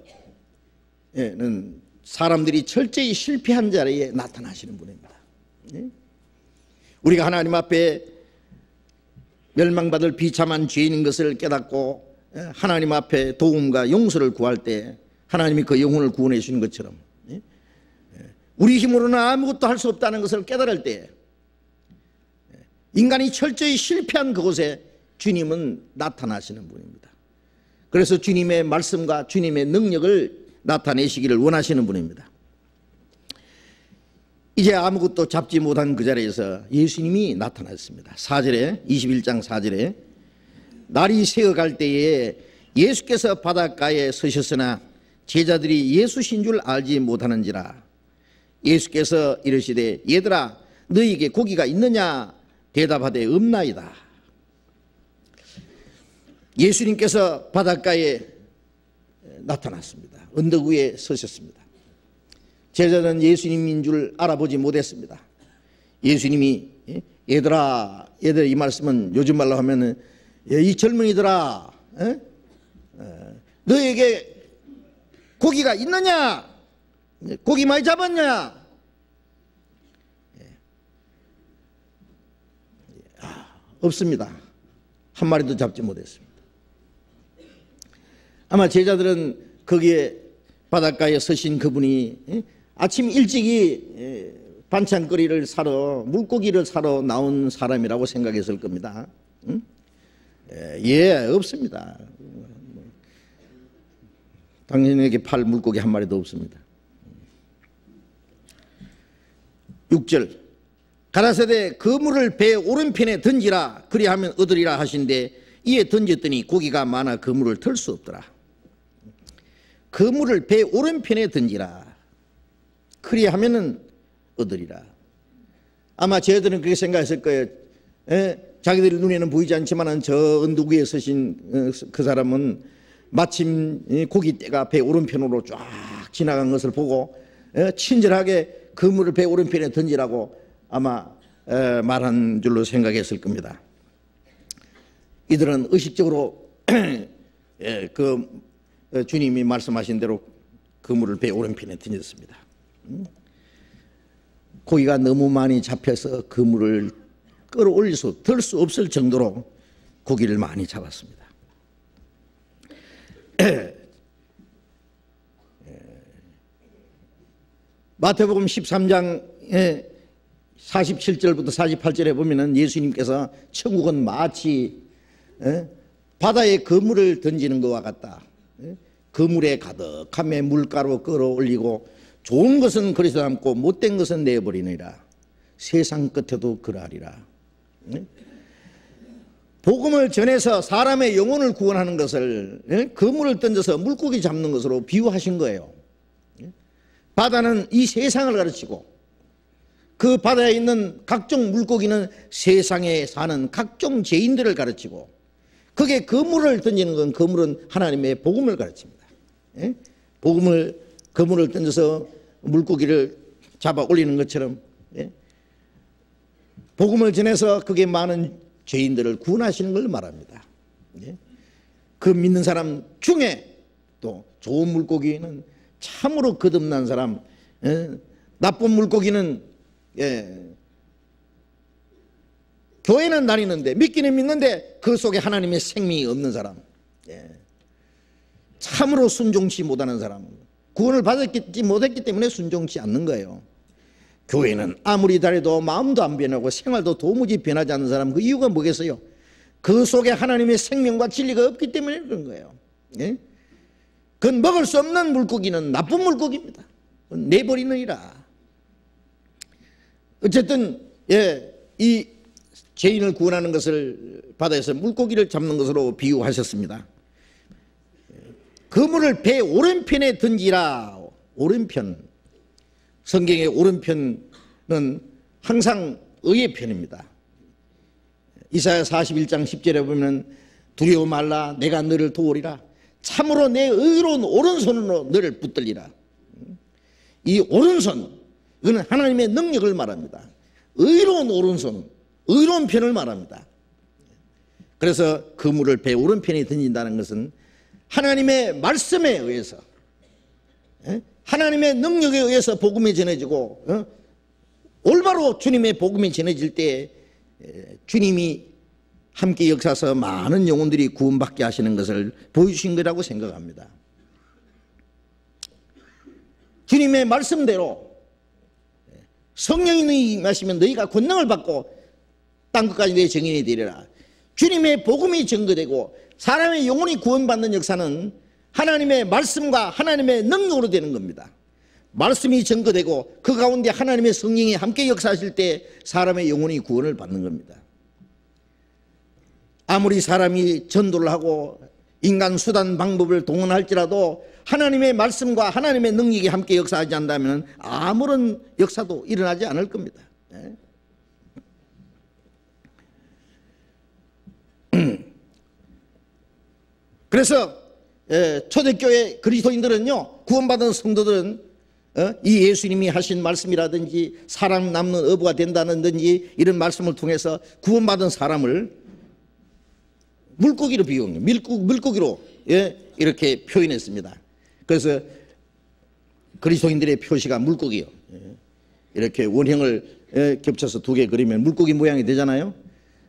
사람들이 철저히 실패한 자리에 나타나시는 분입니다. 우리가 하나님 앞에 멸망받을 비참한 죄인인 것을 깨닫고 하나님 앞에 도움과 용서를 구할 때 하나님이 그 영혼을 구원해 주시는 것처럼 우리 힘으로는 아무것도 할 수 없다는 것을 깨달을 때 인간이 철저히 실패한 그곳에 주님은 나타나시는 분입니다. 그래서 주님의 말씀과 주님의 능력을 나타내시기를 원하시는 분입니다. 이제 아무것도 잡지 못한 그 자리에서 예수님이 나타났습니다. 4절에 21장 4절에 날이 새어갈 때에 예수께서 바닷가에 서셨으나 제자들이 예수신 줄 알지 못하는지라. 예수께서 이르시되 얘들아 너희에게 고기가 있느냐 대답하되 없나이다. 예수님께서 바닷가에 나타났습니다. 언덕 위에 서셨습니다. 제자들은 예수님인 줄 알아보지 못했습니다. 예수님이 얘들아 이 말씀은 요즘 말로 하면은 이 젊은이들아 너에게 고기가 있느냐 고기 많이 잡았냐 없습니다. 한 마리도 잡지 못했습니다. 아마 제자들은 거기에 바닷가에 서신 그분이 아침 일찍이 반찬거리를 사러 물고기를 사러 나온 사람이라고 생각했을 겁니다. 없습니다. 당신에게 팔 물고기 한 마리도 없습니다. 6절 가라사대 그물을 배 오른편에 던지라 그리하면 얻으리라 하신데 이에 던졌더니 고기가 많아 그물을 털 수 없더라. 그물을 배 오른편에 던지라 그리하면은 얻으리라. 아마 저희들은 그렇게 생각했을 거예요. 자기들 눈에는 보이지 않지만 저 언덕 위에 서신 그 사람은 마침 고기떼가 배 오른편으로 쫙 지나간 것을 보고 친절하게 그물을 배 오른편에 던지라고 아마 말한 줄로 생각했을 겁니다. 이들은 의식적으로 주님이 말씀하신 대로 그물을 배 오른편에 던졌습니다. 고기가 너무 많이 잡혀서 그물을 끌어올릴 들 수 없을 정도로 고기를 많이 잡았습니다. 마태복음 13장 47절부터 48절에 보면은 예수님께서 천국은 마치 바다에 그물을 던지는 것과 같다. 그물에 가득함에 물가로 끌어올리고 좋은 것은 그리서 담고 못된 것은 내버리느니라. 세상 끝에도 그러하리라. 복음을 전해서 사람의 영혼을 구원하는 것을 그물을 던져서 물고기 잡는 것으로 비유하신 거예요. 바다는 이 세상을 가르치고 그 바다에 있는 각종 물고기는 세상에 사는 각종 죄인들을 가르치고 그게 그물을 던지는 건 그물은 하나님의 복음을 가르칩니다. 그물을 던져서 물고기를 잡아 올리는 것처럼 복음을 전해서 그게 많은 죄인들을 구원하시는 걸 말합니다. 그 믿는 사람 중에 또 좋은 물고기는 참으로 거듭난 사람, 나쁜 물고기는 교회는 다니는데 믿기는 믿는데 그 속에 하나님의 생명이 없는 사람, 참으로 순종치 못하는 사람, 구원을 받았지 못했기 때문에 순종치 않는 거예요. 교회는 아무리 다녀도 마음도 안 변하고 생활도 도무지 변하지 않는 사람, 그 이유가 뭐겠어요? 그 속에 하나님의 생명과 진리가 없기 때문에 그런 거예요. 그건 먹을 수 없는 물고기는 나쁜 물고기입니다. 내버리느니라. 어쨌든 이 죄인을 구원하는 것을 바다에서 물고기를 잡는 것으로 비유하셨습니다. 그물을 배 오른편에 던지라. 오른편, 성경의 오른편은 항상 의의 편입니다. 이사야 41장 10절에 보면 두려워 말라, 내가 너를 도우리라. 참으로 내 의로운 오른손으로 너를 붙들리라. 이 오른손, 이거는 하나님의 능력을 말합니다. 의로운 오른손, 의로운 편을 말합니다. 그래서 그물을 배 오른편에 던진다는 것은 하나님의 말씀에 의해서, 하나님의 능력에 의해서 복음이 전해지고 올바로 주님의 복음이 전해질 때 주님이 함께 역사서 많은 영혼들이 구원받게 하시는 것을 보여주신 거라고 생각합니다. 주님의 말씀대로 성령이 임하시면 너희가 권능을 받고 땅끝까지 내 증인이 되리라. 주님의 복음이 증거되고 사람의 영혼이 구원받는 역사는 하나님의 말씀과 하나님의 능력으로 되는 겁니다. 말씀이 증거되고 그 가운데 하나님의 성령이 함께 역사하실 때 사람의 영혼이 구원을 받는 겁니다. 아무리 사람이 전도를 하고 인간 수단 방법을 동원할지라도 하나님의 말씀과 하나님의 능력이 함께 역사하지 않는다면 아무런 역사도 일어나지 않을 겁니다. 그래서 초대교회 그리스도인들은요, 구원받은 성도들은 이 예수님이 하신 말씀이라든지 사람 남는 어부가 된다든지 이런 말씀을 통해서 구원받은 사람을 물고기로 비유한 거예요. 물고기로 이렇게 표현했습니다. 그래서 그리스도인들의 표시가 물고기예요. 이렇게 원형을 겹쳐서 두 개 그리면 물고기 모양이 되잖아요.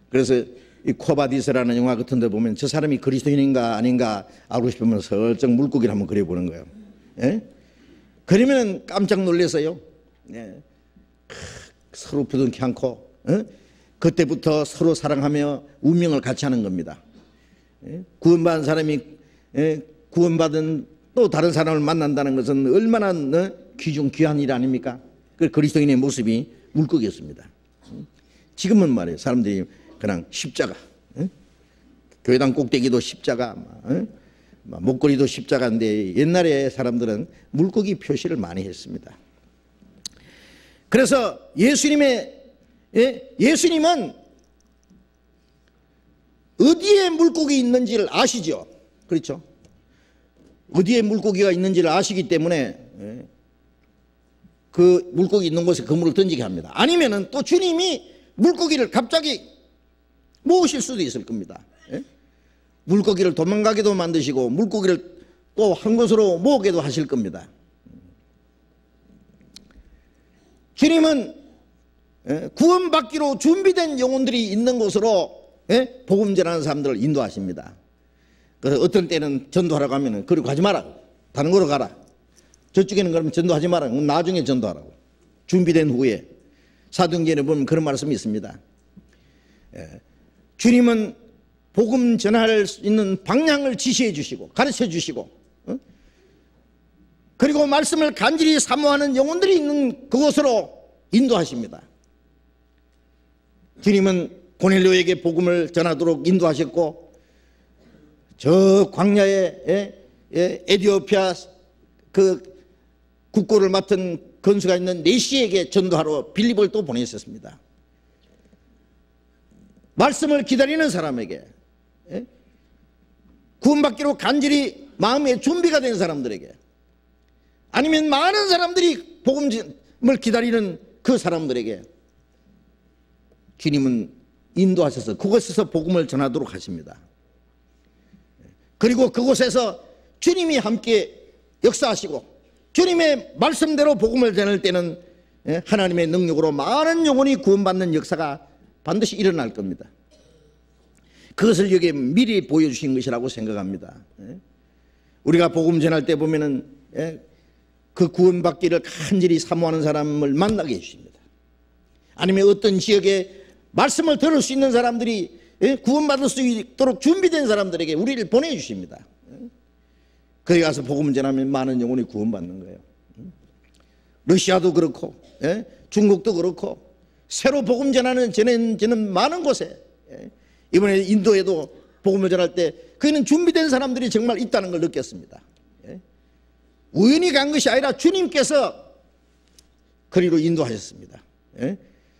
그래서 이 코바디스라는 영화 같은 데 보면 저 사람이 그리스도인인가 아닌가 알고 싶으면 슬쩍 물고기를 한번 그려보는 거예요. 그러면 깜짝 놀라서요. 서로 부둥키 않고 그때부터 서로 사랑하며 운명을 같이 하는 겁니다. 구원받은 사람이 구원받은 또 다른 사람을 만난다는 것은 얼마나 귀한 일 아닙니까? 그 그리스도인의 모습이 물고기였습니다. 지금은 말이에요, 사람들이 그냥 십자가, 교회당 꼭대기도 십자가, 목걸이도 십자가인데 옛날에 사람들은 물고기 표시를 많이 했습니다. 그래서 예수님은 어디에 물고기 있는지를 아시죠? 그렇죠? 어디에 물고기가 있는지를 아시기 때문에 그 물고기 있는 곳에 그물을 던지게 합니다. 아니면은 또 주님이 물고기를 갑자기 모으실 수도 있을 겁니다. 물고기를 도망가게도 만드시고 물고기를 또 한 곳으로 모으게도 하실 겁니다. 주님은 구원받기로 준비된 영혼들이 있는 곳으로 복음 전하는 사람들을 인도하십니다. 그래서 어떤 때는 전도하라고 하면 그리고 가지 마라, 다른 곳으로 가라. 저쪽에는 그러면 전도하지 마라, 나중에 전도하라고. 준비된 후에. 사도행전에 보면 그런 말씀이 있습니다. 주님은 복음 전할 수 있는 방향을 지시해 주시고 가르쳐 주시고 그리고 말씀을 간절히 사모하는 영혼들이 있는 그곳으로 인도하십니다. 주님은 고넬료에게 복음을 전하도록 인도하셨고, 저 광야에 에티오피아 그 국고를 맡은 건수가 있는 네시에게 전도하러 빌립을 또 보내셨습니다. 말씀을 기다리는 사람에게, 구원받기로 간절히 마음의 준비가 된 사람들에게, 아니면 많은 사람들이 복음을 기다리는 그 사람들에게 주님은 인도하셔서 그곳에서 복음을 전하도록 하십니다. 그리고 그곳에서 주님이 함께 역사하시고 주님의 말씀대로 복음을 전할 때는 하나님의 능력으로 많은 영혼이 구원받는 역사가 반드시 일어날 겁니다. 그것을 여기에 미리 보여주신 것이라고 생각합니다. 우리가 복음 전할 때 보면은 그 구원받기를 간절히 사모하는 사람을 만나게 해주십니다. 아니면 어떤 지역에 말씀을 들을 수 있는 사람들이 구원받을 수 있도록 준비된 사람들에게 우리를 보내주십니다. 거기 가서 복음 전하면 많은 영혼이 구원받는 거예요. 러시아도 그렇고 중국도 그렇고 새로 복음 전하는 저는 많은 곳에, 이번에 인도에도 복음을 전할 때 거기는 준비된 사람들이 정말 있다는 걸 느꼈습니다. 우연히 간 것이 아니라 주님께서 거리로 인도하셨습니다.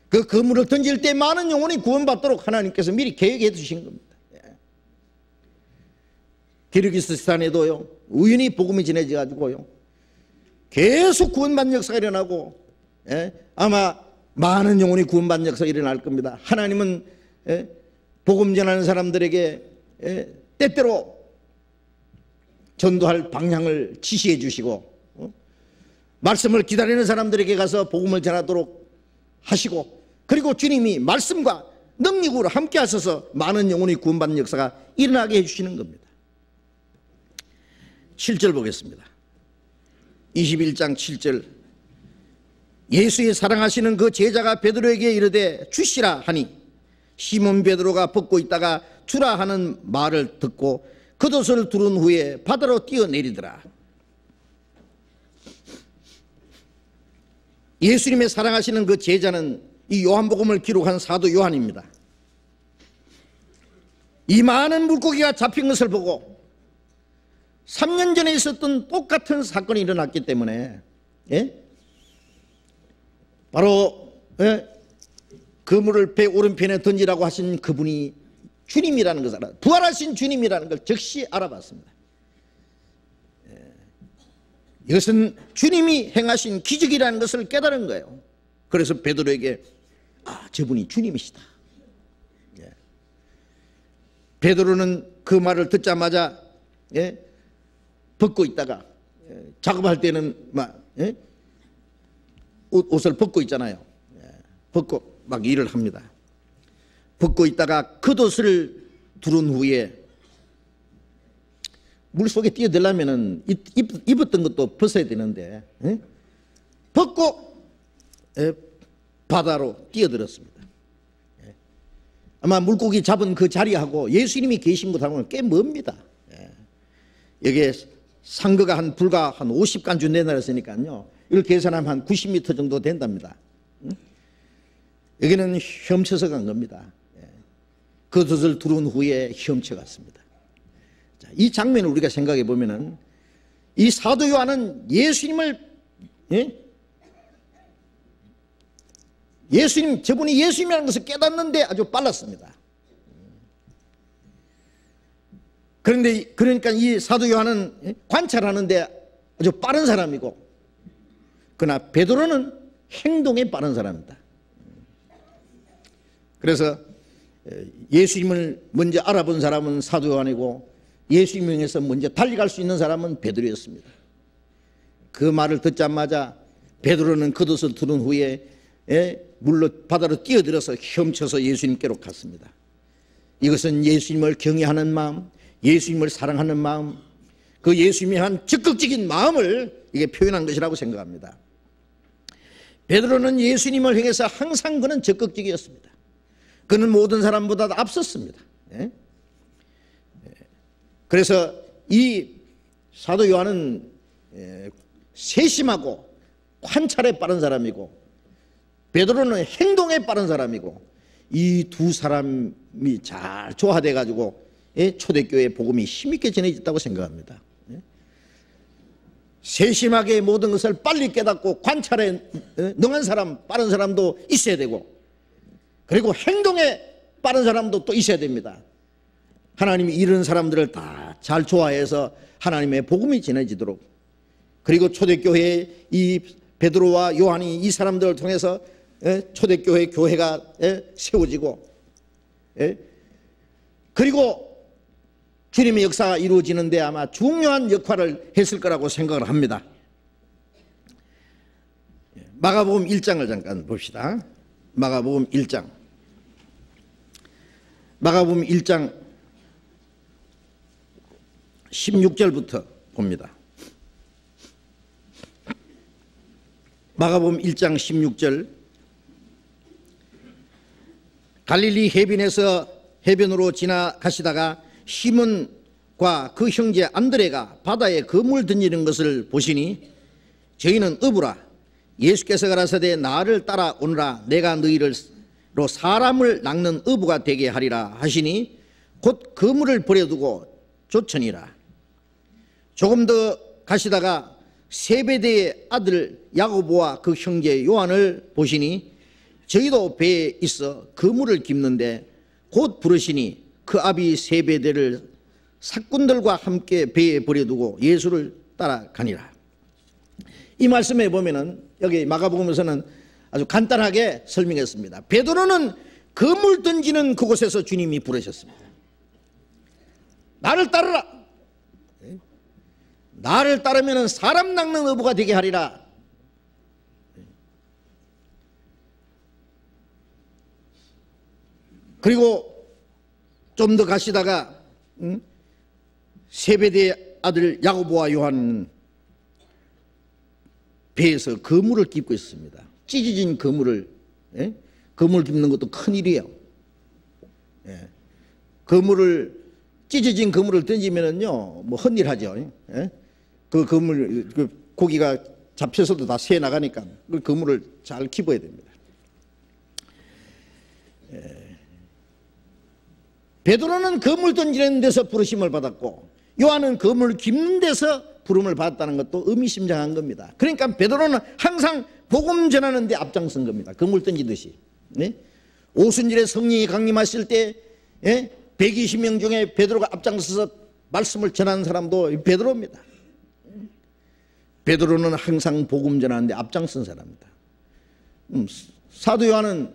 그 그물을 던질 때 많은 영혼이 구원받도록 하나님께서 미리 계획해 두신 겁니다. 기르기스스탄에도요, 우연히 복음이 전해져가지고요, 계속 구원받는 역사가 일어나고, 아마 많은 영혼이 구원받는 역사가 일어날 겁니다. 하나님은 복음 전하는 사람들에게 때때로 전도할 방향을 지시해 주시고, 말씀을 기다리는 사람들에게 가서 복음을 전하도록 하시고, 그리고 주님이 말씀과 능력으로 함께 하셔서 많은 영혼이 구원받는 역사가 일어나게 해주시는 겁니다. 7절 보겠습니다. 21장 7절. 예수의 사랑하시는 그 제자가 베드로에게 이르되 주시라 하니 시몬 베드로가 벗고 있다가 주라 하는 말을 듣고 겉옷을 두른 후에 바다로 뛰어내리더라. 예수님의 사랑하시는 그 제자는 이 요한복음을 기록한 사도 요한입니다. 이 많은 물고기가 잡힌 것을 보고 3년 전에 있었던 똑같은 사건이 일어났기 때문에, 바로 그물을 배 오른편에 던지라고 하신 그분이 주님이라는 것을 알아, 부활하신 주님이라는 걸 즉시 알아봤습니다. 이것은 주님이 행하신 기적이라는 것을 깨달은 거예요. 그래서 베드로에게 저분이 주님이시다. 베드로는 그 말을 듣자마자 벗고 있다가, 작업할 때는 막 옷을 벗고 있잖아요. 벗고 막 일을 합니다. 벗고 있다가 겉옷을 두른 후에 물속에 뛰어들려면은 입었던 것도 벗어야 되는데 벗고 바다로 뛰어들었습니다. 아마 물고기 잡은 그 자리하고 예수님이 계신 곳하고는 꽤 멉니다. 여기에 상거가 불과 한 50간주 내나 했으니까요, 이걸 계산하면 한 90m 정도 된답니다. 여기는 헤엄쳐서 간 겁니다. 그 돛을 두른 후에 헤엄쳐갔습니다. 이 장면을 우리가 생각해 보면은 이 사도 요한은 저분이 예수님이라는 것을 깨닫는데 아주 빨랐습니다. 그러니까 이 사도 요한은 관찰하는데 아주 빠른 사람이고, 그러나 베드로는 행동에 빠른 사람입니다. 그래서 예수님을 먼저 알아본 사람은 사도 요한이고, 예수님을 향해서 먼저 달려갈 수 있는 사람은 베드로였습니다. 그 말을 듣자마자 베드로는 겉옷을 두른 후에 물로 바다로 뛰어들어서 헤엄쳐서 예수님께로 갔습니다. 이것은 예수님을 경외하는 마음, 예수님을 사랑하는 마음, 그 예수님이 한 적극적인 마음을 이게 표현한 것이라고 생각합니다. 베드로는 예수님을 향해서 항상 그는 적극적이었습니다. 그는 모든 사람보다 앞섰습니다. 그래서 이 사도 요한은 세심하고 관찰에 빠른 사람이고, 베드로는 행동에 빠른 사람이고, 이 두 사람이 잘 조화돼 가지고 초대교회 복음이 힘있게 전해졌다고 생각합니다. 세심하게 모든 것을 빨리 깨닫고 관찰에 능한 사람, 빠른 사람도 있어야 되고, 그리고 행동에 빠른 사람도 또 있어야 됩니다. 하나님이 이런 사람들을 다 잘 조화해서 하나님의 복음이 전해지도록, 그리고 초대교회의 이 베드로와 요한이 이 사람들을 통해서 초대교회 교회가 세워지고, 그리고 주님의 역사가 이루어지는데 아마 중요한 역할을 했을 거라고 생각을 합니다. 마가복음 1장을 잠깐 봅시다. 마가복음 1장. 마가복음 1장 16절부터 봅니다. 마가복음 1장 16절. 갈릴리 해변으로 지나가시다가 시몬과 그 형제 안드레가 바다에 그물 던지는 것을 보시니 저희는 어부라. 예수께서 가라사대 나를 따라오느라 내가 너희로 사람을 낚는 어부가 되게 하리라 하시니 곧 그물을 버려두고 쫓으니라. 조금 더 가시다가 세베대의 아들 야고보와 그 형제 요한을 보시니 저희도 배에 있어 그물을 깁는데 곧 부르시니 그 아비 세베대를 사꾼들과 함께 배에 버려두고 예수를 따라가니라. 이 말씀에 보면은 여기 마가복음에서는 아주 간단하게 설명했습니다. 베드로는 그물 던지는 그곳에서 주님이 부르셨습니다. 나를 따르라. 나를 따르면 사람 낚는 어부가 되게 하리라. 그리고 좀 더 가시다가 세베대의 아들 야고보와 요한 배에서 그물을 깁고 있습니다. 찢어진 그물을, 그물 깁는 것도 큰일이에요. 찢어진 그물을 던지면은요, 뭐 헛일하죠. 그 그물, 그 고기가 잡혀서도 다 새 나가니까 그 그물을 잘 깁어야 됩니다. 베드로는 그물 던지는 데서 부르심을 받았고 요한은 그물 깁는 데서 부름을 받았다는 것도 의미심장한 겁니다. 그러니까 베드로는 항상 복음 전하는 데 앞장선 겁니다. 그물 던지듯이. 오순절에 성령이 강림하실 때 120명 중에 베드로가 앞장서서 말씀을 전하는 사람도 베드로입니다. 베드로는 항상 복음 전하는 데 앞장선 사람입니다. 사도 요한은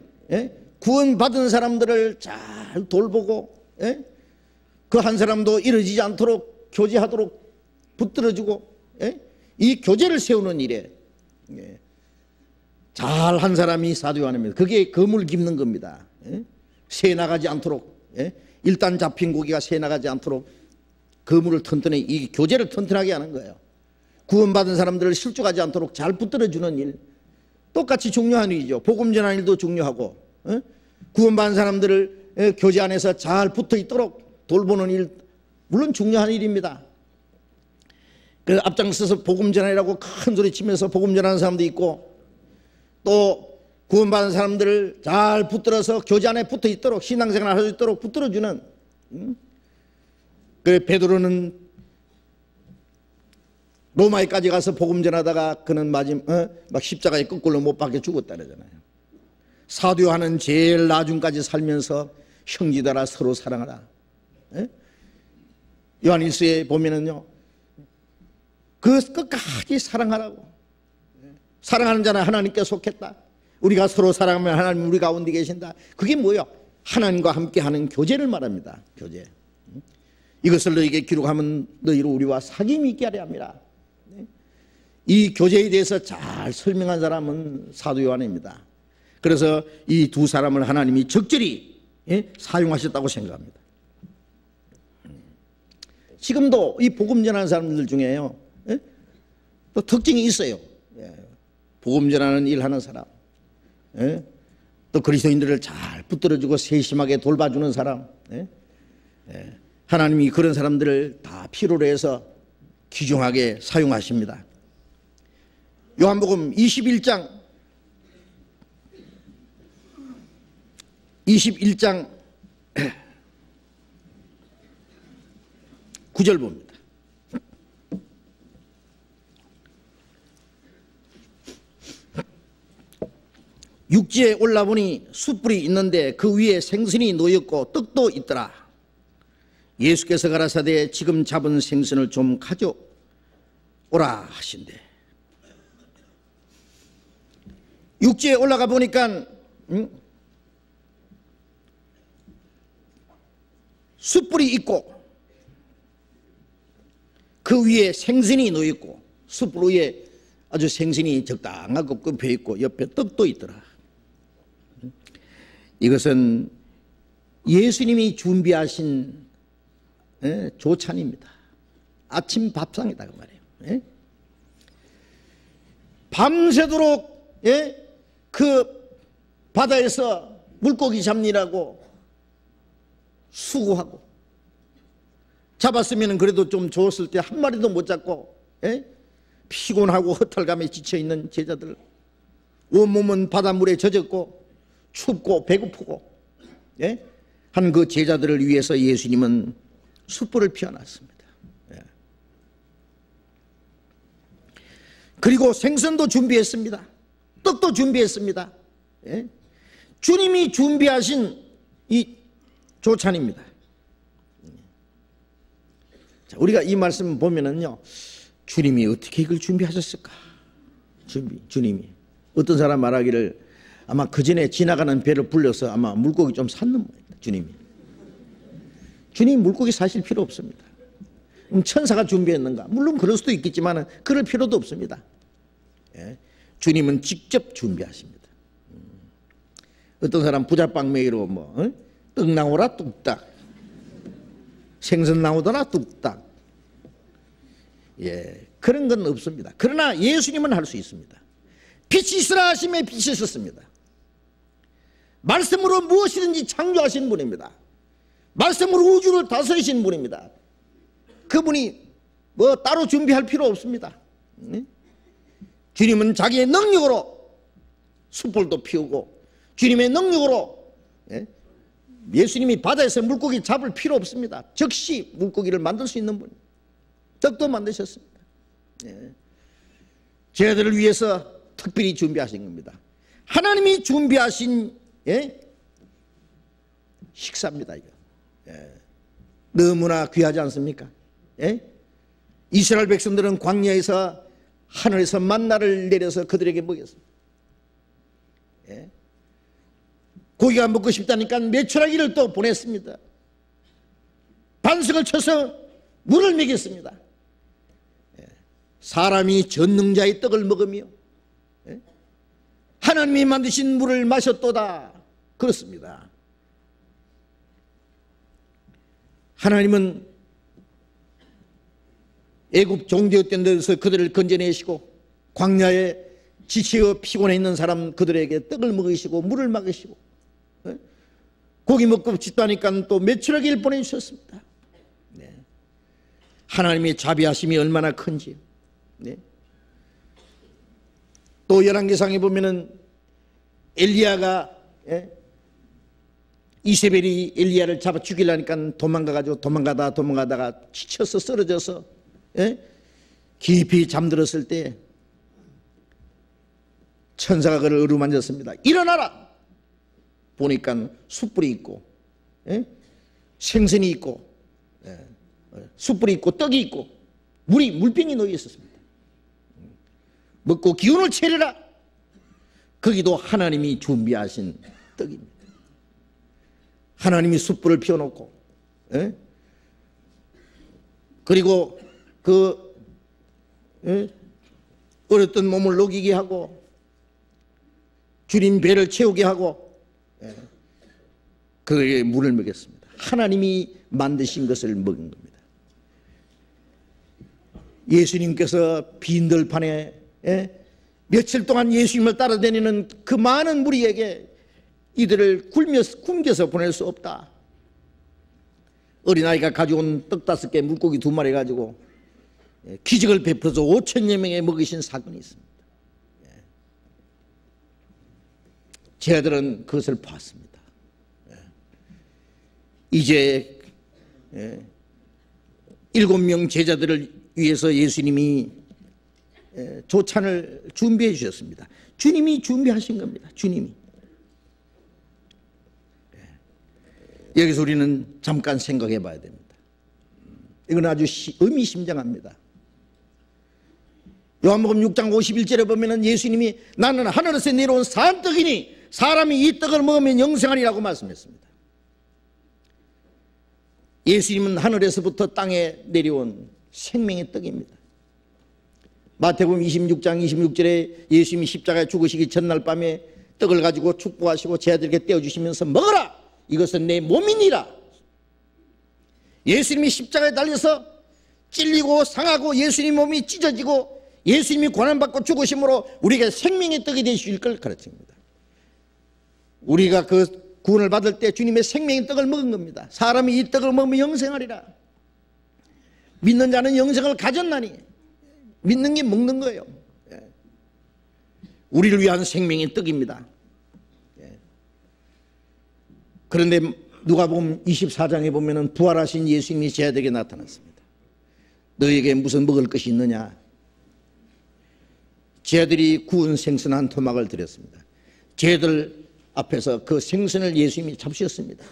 구원받은 사람들을 잘 돌보고 그 한 사람도 이루어지지 않도록 교제하도록 붙들어주고 이 교제를 세우는 일에 잘한 사람이 사도 요한입니다. 그게 그물 깁는 겁니다. 새 나가지 않도록, 일단 잡힌 고기가 새 나가지 않도록 그물을 튼튼히, 이 교제를 튼튼하게 하는 거예요. 구원받은 사람들을 실족하지 않도록 잘 붙들어주는 일, 똑같이 중요한 일이죠. 복음 전하는 일도 중요하고, 구원받은 사람들을 교제 안에서 잘 붙어 있도록 돌보는 일, 물론 중요한 일입니다. 그 앞장서서 복음 전하라고 큰 소리 치면서 복음 전하는 사람도 있고, 또 구원받은 사람들을 잘 붙들어서 교제 안에 붙어 있도록, 신앙생활을 할 수 있도록 붙들어주는. 그 베드로는 로마에까지 가서 복음 전하다가 그는 막 십자가에 거꾸로 못 박혀 죽었다 그러잖아요. 사도 요한은 제일 나중까지 살면서 형제들아 서로 사랑하라. 요한일서에 보면은요, 그 끝까지 사랑하라고. 사랑하는 자는 하나님께 속했다. 우리가 서로 사랑하면 하나님 우리 가운데 계신다. 그게 뭐예요? 하나님과 함께하는 교제를 말합니다. 교제. 이것을 너에게 기록하면 너희로 우리와 사귐이 있게 하려 합니다. 이 교제에 대해서 잘 설명한 사람은 사도 요한입니다. 그래서 이 두 사람을 하나님이 적절히 사용하셨다고 생각합니다. 지금도 이 복음 전하는 사람들 중에요, 또 특징이 있어요. 복음 전하는 일 하는 사람, 또 그리스도인들을 잘 붙들어주고 세심하게 돌봐주는 사람, 하나님이 그런 사람들을 다 필요로 해서 귀중하게 사용하십니다. 요한복음 21장 21장 9절 봅니다. 육지에 올라보니 숯불이 있는데 그 위에 생선이 놓였고 떡도 있더라. 예수께서 가라사대 지금 잡은 생선을 좀 가져오라 하신대. 육지에 올라가 보니까 숯불이 있고 그 위에 생선이 놓였고 숯불 위에 아주 생선이 적당하고 굽혀 있고 옆에 떡도 있더라. 이것은 예수님이 준비하신 조찬입니다. 아침 밥상이다 그 말이에요. 밤새도록 그 바다에서 물고기 잡느라고 수고하고 잡았으면 그래도 좀 좋았을 때 한 마리도 못 잡고 피곤하고 허탈감에 지쳐있는 제자들, 온몸은 바닷물에 젖었고 춥고 배고프고 한 그 제자들을 위해서 예수님은 숯불을 피워놨습니다. 그리고 생선도 준비했습니다. 떡도 준비했습니다. 주님이 준비하신 이 조찬입니다. 자, 우리가 이 말씀 보면은요, 주님이 어떻게 이걸 준비하셨을까? 주님이 어떤 사람 말하기를 아마 그 전에 지나가는 배를 불려서 아마 물고기 좀 샀는 모양이다. 주님이 물고기 사실 필요 없습니다. 천사가 준비했는가? 물론 그럴 수도 있겠지만 그럴 필요도 없습니다. 주님은 직접 준비하십니다. 어떤 사람 부자빵매기로 떡 나오라 뚝딱, 생선 나오더라 뚝딱, 그런 건 없습니다. 그러나 예수님은 할 수 있습니다. 빛이 있으라 하심에 빛이 있었습니다. 말씀으로 무엇이든지 창조하신 분입니다. 말씀으로 우주를 다스리신 분입니다. 그분이 뭐 따로 준비할 필요 없습니다. 주님은 자기의 능력으로 숯불도 피우고, 주님의 능력으로 예수님이 바다에서 물고기 잡을 필요 없습니다. 즉시 물고기를 만들 수 있는 분, 떡도 만드셨습니다. 저희들을 위해서 특별히 준비하신 겁니다. 하나님이 준비하신 식사입니다. 이거. 너무나 귀하지 않습니까? 이스라엘 백성들은 광야에서 하늘에서 만나를 내려서 그들에게 먹였습니다. 고기가 먹고 싶다니까 메추라기를 또 보냈습니다. 반석을 쳐서 물을 먹였습니다. 사람이 전능자의 떡을 먹으며 하나님이 만드신 물을 마셨도다. 그렇습니다. 하나님은 애굽 종되었던 데서 그들을 건져내시고 광야에 지치어 피곤해 있는 사람 그들에게 떡을 먹이시고 물을 먹이시고 고기 먹고 싶다니까 또 메추라기를 보내주셨습니다. 하나님의 자비하심이 얼마나 큰지. 또 열왕기상에 보면은 엘리야가 이세벨이 엘리야를 잡아 죽이려니까 도망가다가 지쳐서 쓰러져서 깊이 잠들었을 때 천사가 그를 어루만졌습니다. 일어나라. 보니까 숯불이 있고 생선이 있고 숯불이 있고 떡이 있고 물병이 놓여 있었습니다. 먹고 기운을 차려라. 거기도 하나님이 준비하신 떡입니다. 하나님이 숯불을 피워놓고 그리고 그 어렸던 몸을 녹이게 하고 주님 배를 채우게 하고 그에게 물을 먹였습니다. 하나님이 만드신 것을 먹은 겁니다. 예수님께서 빈들판에 며칠 동안 예수님을 따라다니는 그 많은 무리에게 이들을 굶겨서 보낼 수 없다. 어린아이가 가져온 떡 5개 물고기 2마리 가지고 기적을 베풀어서 5천여 명에 먹이신 사건이 있습니다. 제 아들은 그것을 봤습니다. 이제 7명 제자들을 위해서 예수님이 조찬을 준비해 주셨습니다. 주님이 준비하신 겁니다. 주님이. 여기서 우리는 잠깐 생각해 봐야 됩니다. 이건 아주 의미심장합니다. 요한복음 6장 51절에 보면은 예수님이 나는 하늘에서 내려온 산떡이니 사람이 이 떡을 먹으면 영생하리라고 말씀했습니다. 예수님은 하늘에서부터 땅에 내려온 생명의 떡입니다. 마태복음 26장 26절에 예수님이 십자가에 죽으시기 전날 밤에 떡을 가지고 축복하시고 제자들에게 떼어주시면서 먹어라! 이것은 내 몸이니라. 예수님이 십자가에 달려서 찔리고 상하고 예수님 몸이 찢어지고 예수님이 고난받고 죽으심으로 우리에게 생명의 떡이 되실 걸 가르칩니다. 우리가 그 구원을 받을 때 주님의 생명의 떡을 먹은 겁니다. 사람이 이 떡을 먹으면 영생하리라. 믿는 자는 영생을 가졌나니. 믿는 게 먹는 거예요. 우리를 위한 생명의 떡입니다. 그런데 누가복음 24장에 보면은 부활하신 예수님이 제자들에게 나타났습니다. 너에게 무슨 먹을 것이 있느냐? 제자들이 구운 생선 한 토막을 드렸습니다. 제자들 앞에서 그 생선을 예수님이 잡수셨습니다.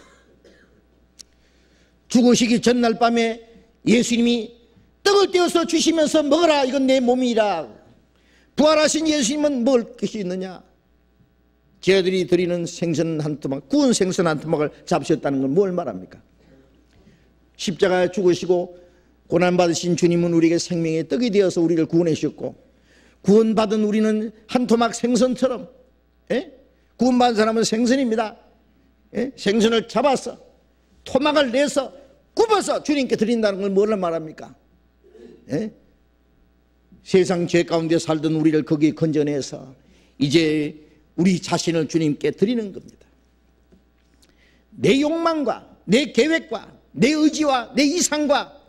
죽으시기 전날 밤에 예수님이 떡을 떼어서 주시면서 먹어라, 이건 내 몸이라. 부활하신 예수님은 먹을 것이 있느냐? 제자들이 드리는 생선 한 토막, 구운 생선 한 토막을 잡수셨다는 건 뭘 말합니까? 십자가에 죽으시고 고난받으신 주님은 우리에게 생명의 떡이 되어서 우리를 구원해 주셨고, 구원받은 우리는 한 토막 생선처럼, 구원받은 사람은 생선입니다. 생선을 잡아서 토막을 내서 굽어서 주님께 드린다는 걸 뭐라 말합니까? 세상 죄 가운데 살던 우리를 거기에 건져내서 이제 우리 자신을 주님께 드리는 겁니다. 내 욕망과 내 계획과 내 의지와 내 이상과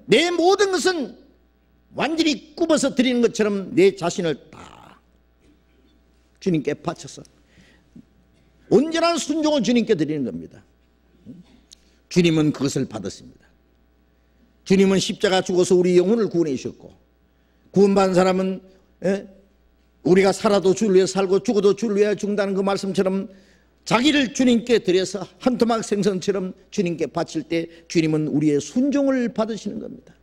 내 모든 것은 완전히 굽어서 드리는 것처럼 내 자신을 다 주님께 바쳐서 온전한 순종을 주님께 드리는 겁니다. 주님은 그것을 받았습니다. 주님은 십자가 죽어서 우리 영혼을 구원해 주셨고, 구원받은 사람은 우리가 살아도 주를 위해 살고 죽어도 주를 위해 죽는다는 그 말씀처럼 자기를 주님께 드려서 한 토막 생선처럼 주님께 바칠 때 주님은 우리의 순종을 받으시는 겁니다.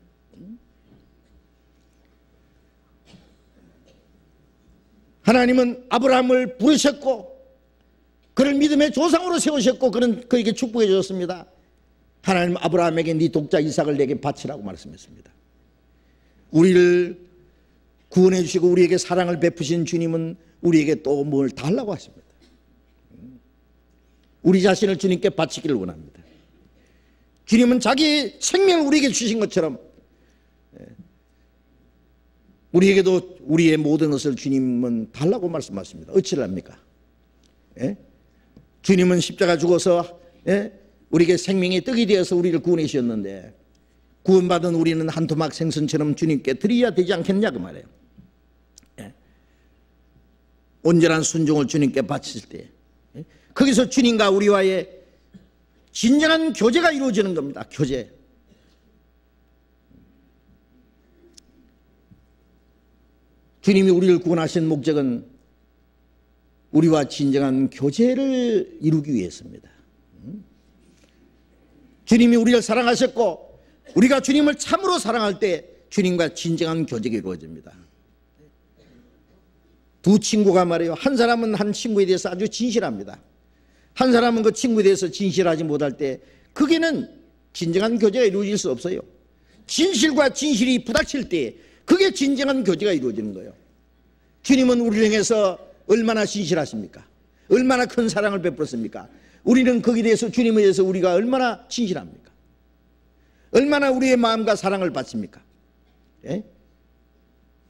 하나님은 아브라함을 부르셨고 그를 믿음의 조상으로 세우셨고 그에게 축복해 주셨습니다. 하나님 아브라함에게 네 독자 이삭을 내게 바치라고 말씀했습니다. 우리를 구원해 주시고 우리에게 사랑을 베푸신 주님은 우리에게 또 뭘 달라고 하십니다. 우리 자신을 주님께 바치기를 원합니다. 주님은 자기 생명을 우리에게 주신 것처럼 우리에게도 우리의 모든 것을 주님은 달라고 말씀하십니다. 어찌를 합니까? 주님은 십자가 죽어서 우리에게 생명의 떡이 되어서 우리를 구원해 주셨는데 구원받은 우리는 한 토막 생선처럼 주님께 드려야 되지 않겠냐 그 말이에요. 온전한 순종을 주님께 바칠 때 거기서 주님과 우리와의 진정한 교제가 이루어지는 겁니다. 교제. 주님이 우리를 구원하신 목적은 우리와 진정한 교제를 이루기 위해서입니다. 주님이 우리를 사랑하셨고 우리가 주님을 참으로 사랑할 때 주님과 진정한 교제가 이루어집니다. 두 친구가 말이에요. 한 사람은 한 친구에 대해서 아주 진실합니다. 한 사람은 그 친구에 대해서 진실하지 못할 때 그게는 진정한 교제가 이루어질 수 없어요. 진실과 진실이 부닥칠 때 그게 진정한 교제가 이루어지는 거예요. 주님은 우리를 향해서 얼마나 진실하십니까? 얼마나 큰 사랑을 베풀었습니까? 우리는 거기에 대해서 주님에 대해서 우리가 얼마나 진실합니까? 얼마나 우리의 마음과 사랑을 받습니까?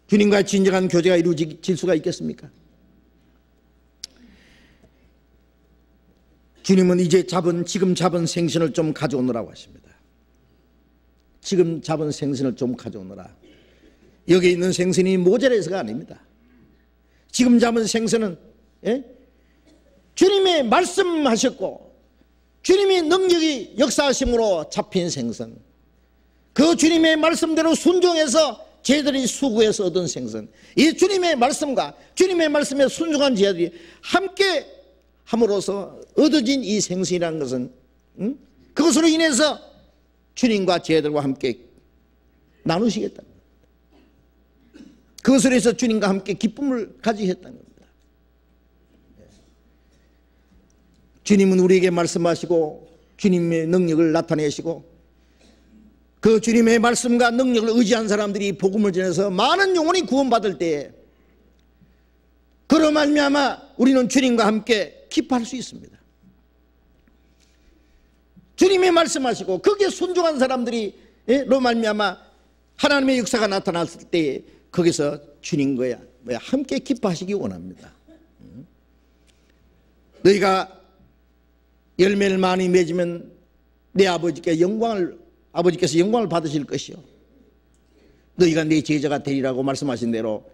주님과 진정한 교제가 이루어질 수가 있겠습니까? 주님은 이제 지금 잡은 생선을 좀 가져오느라고 하십니다. 지금 잡은 생선을 좀 가져오느라. 여기 있는 생선이 모자라서가 아닙니다. 지금 잡은 생선은 주님의 말씀하셨고 주님의 능력이 역사하심으로 잡힌 생선, 그 주님의 말씀대로 순종해서 제자들이 수고해서 얻은 생선, 이 주님의 말씀과 주님의 말씀에 순종한 제자들이 함께 함으로써 얻어진 이 생선이라는 것은 그것으로 인해서 주님과 제자들과 함께 나누시겠다, 그것으로 해서 주님과 함께 기쁨을 가지겠다는 겁니다. 주님은 우리에게 말씀하시고 주님의 능력을 나타내시고 그 주님의 말씀과 능력을 의지한 사람들이 복음을 전해서 많은 영혼이 구원받을 때에 그로 말미암아 우리는 주님과 함께 기뻐할 수 있습니다. 주님의 말씀하시고 거기에 순종한 사람들이로 말미암아 하나님의 역사가 나타났을 때에 거기서 주님과 함께 기뻐하시기 원합니다. 너희가 열매를 많이 맺으면 내 아버지께서 영광을 받으실 것이요, 너희가 내 제자가 되리라고 말씀하신 대로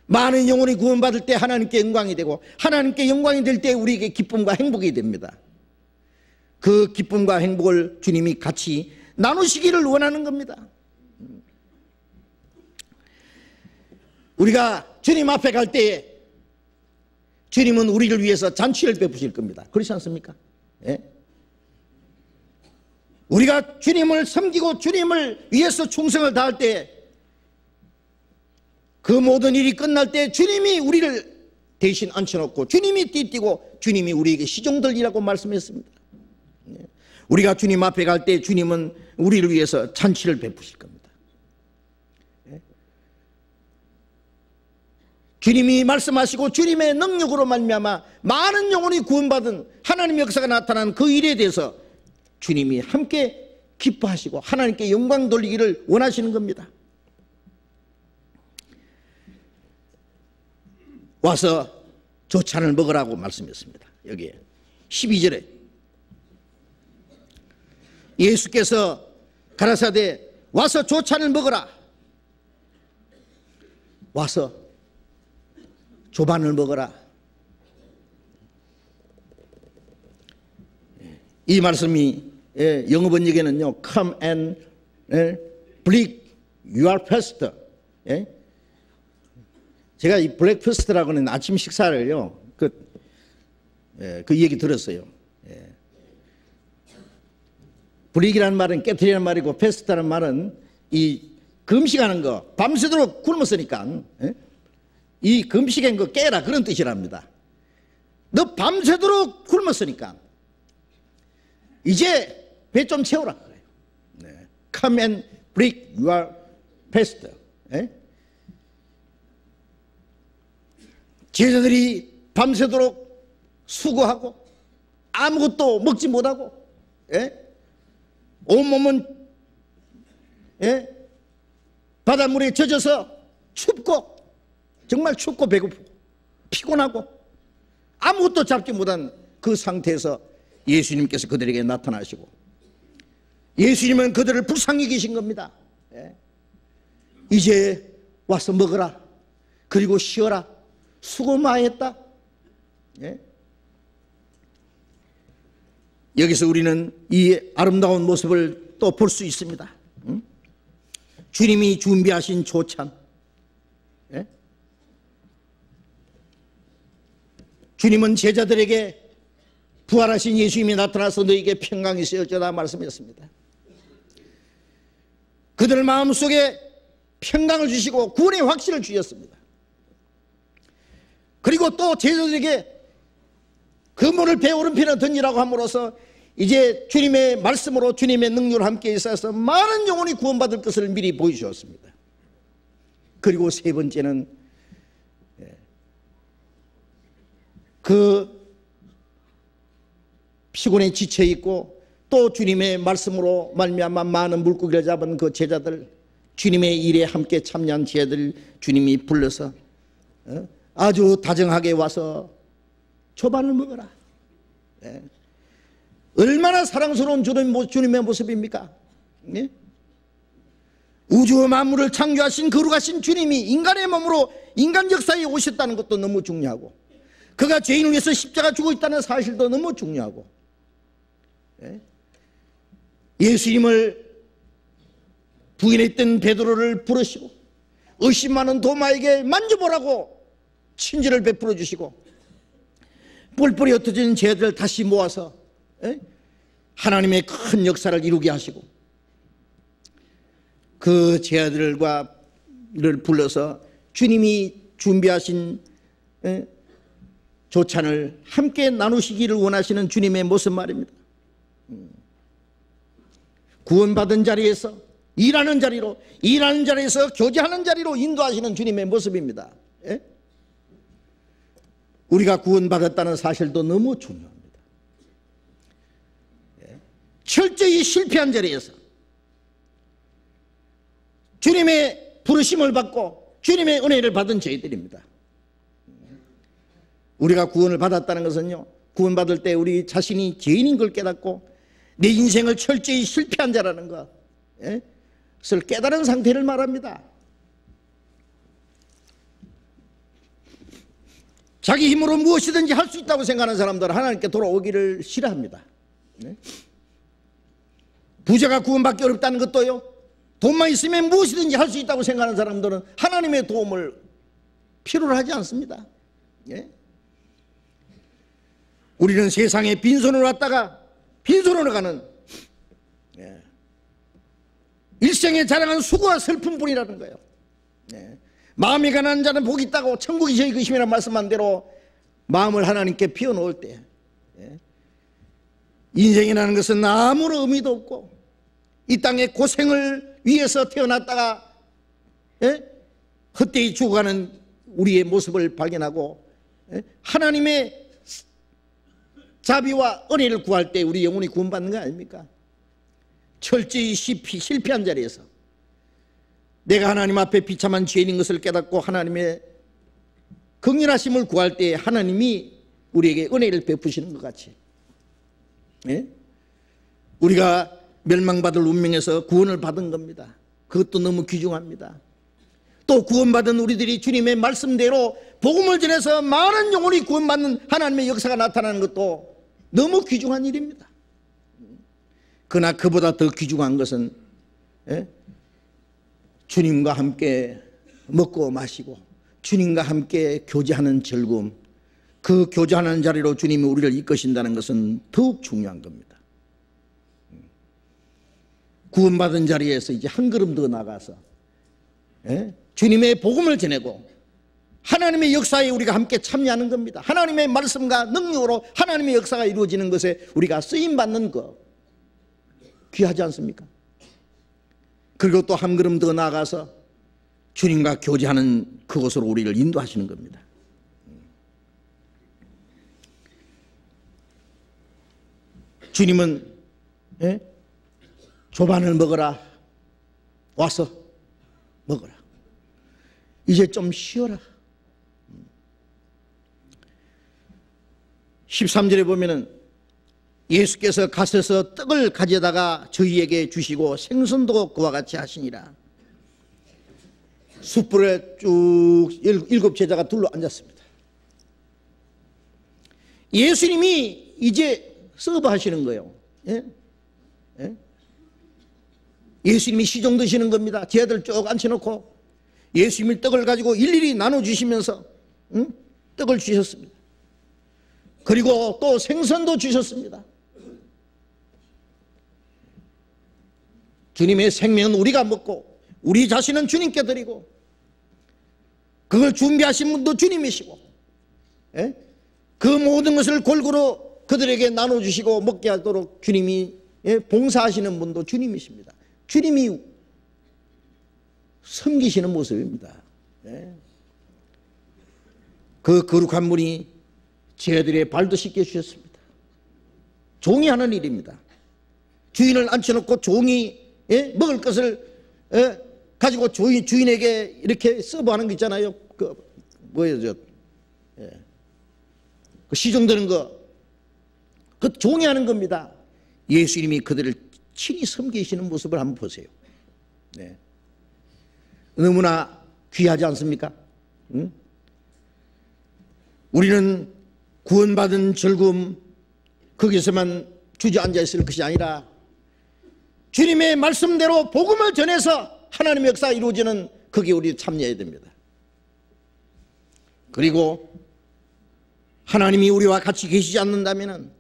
많은 영혼이 구원받을 때 하나님께 영광이 되고 하나님께 영광이 될 때 우리에게 기쁨과 행복이 됩니다. 그 기쁨과 행복을 주님이 같이 나누시기를 원하는 겁니다. 우리가 주님 앞에 갈 때에 주님은 우리를 위해서 잔치를 베푸실 겁니다. 그렇지 않습니까? 예? 우리가 주님을 섬기고 주님을 위해서 충성을 다할 때 그 모든 일이 끝날 때 주님이 우리를 대신 앉혀놓고 주님이 띠띠고 주님이 우리에게 시종들이라고 말씀했습니다. 우리가 주님 앞에 갈 때 주님은 우리를 위해서 잔치를 베푸실 겁니다. 주님이 말씀하시고 주님의 능력으로 말미암아 많은 영혼이 구원받은 하나님의 역사가 나타난 그 일에 대해서 주님이 함께 기뻐하시고 하나님께 영광 돌리기를 원하시는 겁니다. 와서 조찬을 먹으라고 말씀했습니다. 여기에 12절에 예수께서 가라사대 와서 조찬을 먹으라, 와서 조반을 먹어라. 이 말씀이 영어 번역에는요, come and break your fast. 제가 이 브렉퍼스트라고 하는 아침 식사를요, 그 얘기 들었어요. 브릭이라는 말은 깨트리는 말이고 패스트라는 말은 이 금식하는 거, 밤새도록 굶었으니까 이 금식한 거 깨라, 그런 뜻이랍니다. 너 밤새도록 굶었으니까 이제 배 좀 채우라 그래요. Come and break your fast. 제자들이 밤새도록 수고하고 아무것도 먹지 못하고 온몸은 바닷물에 젖어서 춥고 정말 춥고 배고프고 피곤하고 아무것도 잡지 못한 그 상태에서 예수님께서 그들에게 나타나시고 예수님은 그들을 불쌍히 계신 겁니다. 이제 와서 먹어라, 그리고 쉬어라, 수고 많이 했다. 여기서 우리는 이 아름다운 모습을 또 볼 수 있습니다. 주님이 준비하신 조찬, 주님은 제자들에게 부활하신 예수님이 나타나서 너에게 평강이 있을지어다 말씀했습니다. 그들 마음속에 평강을 주시고 구원의 확신을 주셨습니다. 그리고 또 제자들에게 그물을 배 오른편에 던지라고 함으로써 이제 주님의 말씀으로 주님의 능력을 함께 있어서 많은 영혼이 구원받을 것을 미리 보여주었습니다. 그리고 세 번째는 그 피곤에 지쳐있고 또 주님의 말씀으로 말미암아 많은 물고기를 잡은 그 제자들, 주님의 일에 함께 참여한 제자들 주님이 불러서 아주 다정하게 와서 조반을 먹어라. 얼마나 사랑스러운 주님의 모습입니까? 우주 만물을 창조하신 거룩하신 주님이 인간의 몸으로 인간 역사에 오셨다는 것도 너무 중요하고 그가 죄인을 위해서 십자가 죽어 있다는 사실도 너무 중요하고 예수님을 부인했던 베드로를 부르시고 의심 많은 도마에게 만져보라고 친절을 베풀어 주시고 뿔뿔이 흩어진 죄들을 다시 모아서 하나님의 큰 역사를 이루게 하시고 그 죄들을 불러서 주님이 준비하신 조찬을 함께 나누시기를 원하시는 주님의 모습 말입니다. 구원받은 자리에서 일하는 자리에서 교제하는 자리로 인도하시는 주님의 모습입니다. 우리가 구원받았다는 사실도 너무 중요합니다. 철저히 실패한 자리에서 주님의 부르심을 받고 주님의 은혜를 받은 저희들입니다. 우리가 구원을 받았다는 것은요, 구원받을 때 우리 자신이 죄인인 걸 깨닫고 내 인생을 철저히 실패한 자라는 것을 깨달은 상태를 말합니다. 자기 힘으로 무엇이든지 할 수 있다고 생각하는 사람들은 하나님께 돌아오기를 싫어합니다. 부자가 구원받기 어렵다는 것도요, 돈만 있으면 무엇이든지 할 수 있다고 생각하는 사람들은 하나님의 도움을 필요로 하지 않습니다. 우리는 세상에 빈손으로 왔다가 빈손으로 가는 일생에 자랑한 수고와 슬픔뿐이라는 거예요. 마음이 가난한 자는 복이 있다고 천국이 저희 것임이라는 말씀한 대로 마음을 하나님께 피워놓을 때 인생이라는 것은 아무런 의미도 없고 이 땅에 고생을 위해서 태어났다가 헛되이 죽어가는 우리의 모습을 발견하고 하나님의 자비와 은혜를 구할 때 우리 영혼이 구원받는 거 아닙니까? 철저히 실패한 자리에서 내가 하나님 앞에 비참한 죄인인 것을 깨닫고 하나님의 긍휼하심을 구할 때 하나님이 우리에게 은혜를 베푸시는 것 같이 우리가 멸망받을 운명에서 구원을 받은 겁니다. 그것도 너무 귀중합니다. 또 구원받은 우리들이 주님의 말씀대로 복음을 전해서 많은 영혼이 구원받는 하나님의 역사가 나타나는 것도 너무 귀중한 일입니다. 그러나 그보다 더 귀중한 것은 주님과 함께 먹고 마시고 주님과 함께 교제하는 즐거움, 그 교제하는 자리로 주님이 우리를 이끄신다는 것은 더욱 중요한 겁니다. 구원받은 자리에서 이제 한 걸음 더 나가서 주님의 복음을 전하고 하나님의 역사에 우리가 함께 참여하는 겁니다. 하나님의 말씀과 능력으로 하나님의 역사가 이루어지는 것에 우리가 쓰임받는 것, 귀하지 않습니까? 그리고 또 한 걸음 더 나아가서 주님과 교제하는 그곳으로 우리를 인도하시는 겁니다. 주님은 조반을 먹어라, 와서 먹어라, 이제 좀 쉬어라. 13절에 보면은 예수께서 갓에서 떡을 가져다가 저희에게 주시고 생선도 그와 같이 하시니라. 숯불에 쭉 7 제자가 둘러 앉았습니다. 예수님이 이제 서브 하시는 거예요. 예수님이 시종 드시는 겁니다. 제자들 쭉 앉혀놓고 예수님이 떡을 가지고 일일이 나눠주시면서 떡을 주셨습니다. 그리고 또 생선도 주셨습니다. 주님의 생명은 우리가 먹고 우리 자신은 주님께 드리고 그걸 준비하신 분도 주님이시고 그 모든 것을 골고루 그들에게 나눠주시고 먹게 하도록 주님이 봉사하시는 분도 주님이십니다. 주님이 섬기시는 모습입니다. 그 거룩한 분이 제자들의 발도 씻겨 주셨습니다. 종이 하는 일입니다. 주인을 앉혀놓고 종이 먹을 것을 가지고 주인에게 이렇게 서브하는 거 있잖아요. 그 뭐예요, 그 시종되는 거, 그 종이 하는 겁니다. 예수님이 그들을 친히 섬기시는 모습을 한번 보세요. 너무나 귀하지 않습니까? 우리는 구원받은 즐거움, 거기서만 주저앉아 있을 것이 아니라 주님의 말씀대로 복음을 전해서 하나님의 역사가 이루어지는 거기에 우리 참여해야 됩니다. 그리고 하나님이 우리와 같이 계시지 않는다면,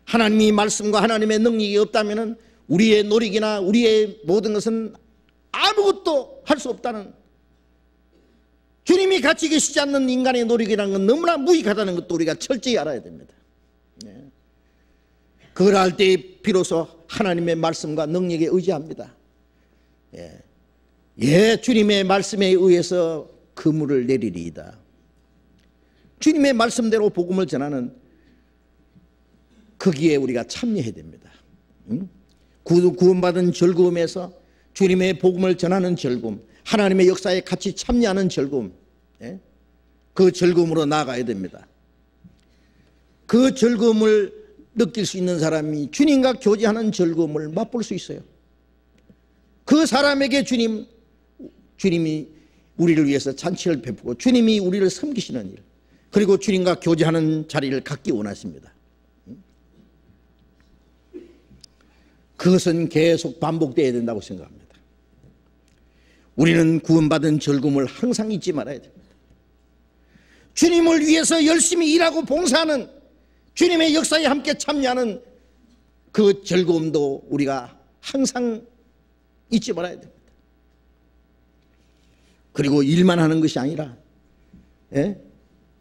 하나님이 말씀과 하나님의 능력이 없다면 우리의 노력이나 우리의 모든 것은 아무것도 할 수 없다는, 주님이 같이 계시지 않는 인간의 노력이라는 건 너무나 무익하다는 것도 우리가 철저히 알아야 됩니다. 그걸 알 때 비로소 하나님의 말씀과 능력에 의지합니다. 주님의 말씀에 의해서 그물을 내리리이다. 주님의 말씀대로 복음을 전하는 거기에 우리가 참여해야 됩니다. 구원받은 즐거움에서 주님의 복음을 전하는 즐거움, 하나님의 역사에 같이 참여하는 즐거움, 그 즐거움으로 나아가야 됩니다. 그 즐거움을 느낄 수 있는 사람이 주님과 교제하는 즐거움을 맛볼 수 있어요. 그 사람에게 주님이 우리를 위해서 잔치를 베푸고 주님이 우리를 섬기시는 일, 그리고 주님과 교제하는 자리를 갖기 원하십니다. 그것은 계속 반복되어야 된다고 생각합니다. 우리는 구원받은 즐거움을 항상 잊지 말아야 됩니다. 주님을 위해서 열심히 일하고 봉사하는, 주님의 역사에 함께 참여하는 그 즐거움도 우리가 항상 잊지 말아야 됩니다. 그리고 일만 하는 것이 아니라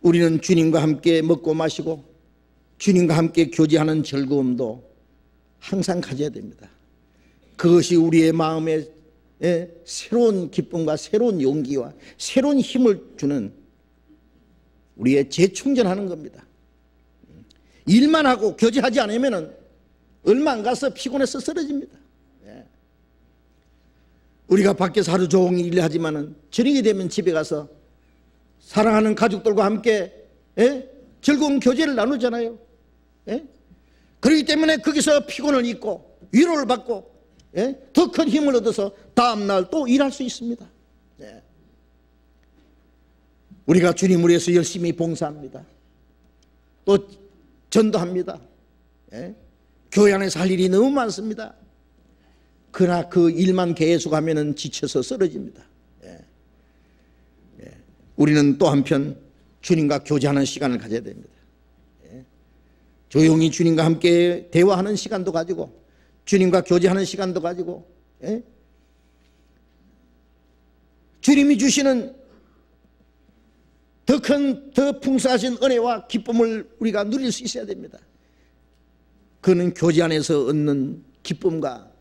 우리는 주님과 함께 먹고 마시고 주님과 함께 교제하는 즐거움도 항상 가져야 됩니다. 그것이 우리의 마음에 새로운 기쁨과 새로운 용기와 새로운 힘을 주는 우리의 재충전하는 겁니다. 일만 하고 교제하지 않으면 얼마 안 가서 피곤해서 쓰러집니다. 우리가 밖에서 하루 종일 일하지만은 저녁이 되면 집에 가서 사랑하는 가족들과 함께 즐거운 교제를 나누잖아요. 그렇기 때문에 거기서 피곤을 잊고 위로를 받고 더 큰 힘을 얻어서 다음날 또 일할 수 있습니다. 우리가 주님을 위해서 열심히 봉사합니다. 또 전도합니다. 교회 안에서 할 일이 너무 많습니다. 그러나 그 일만 계속하면 지쳐서 쓰러집니다. 우리는 또 한편 주님과 교제하는 시간을 가져야 됩니다. 조용히 주님과 함께 대화하는 시간도 가지고 주님과 교제하는 시간도 가지고 주님이 주시는 더 큰, 더 풍성하신 은혜와 기쁨을 우리가 누릴 수 있어야 됩니다. 그는 교제 안에서 얻는 기쁨과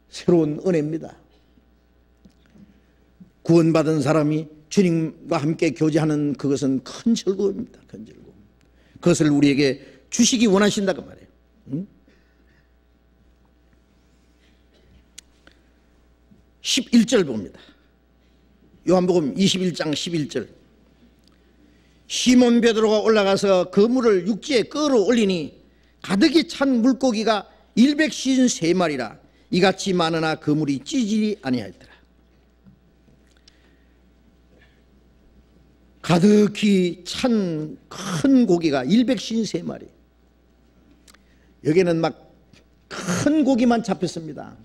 새로운 은혜입니다. 구원받은 사람이 주님과 함께 교제하는 그것은 큰 즐거움입니다. 큰 즐거움. 그것을 우리에게 주시기 원하신다고 말해요. 11절 봅니다. 요한복음 21장 11절. 시몬 베드로가 올라가서 그물을 육지에 끌어올리니 가득히 찬 물고기가 153마리라 이같이 많으나 그물이 찌질이 아니하였더라. 가득히 찬 큰 고기가 153마리. 여기는 막 큰 고기만 잡혔습니다.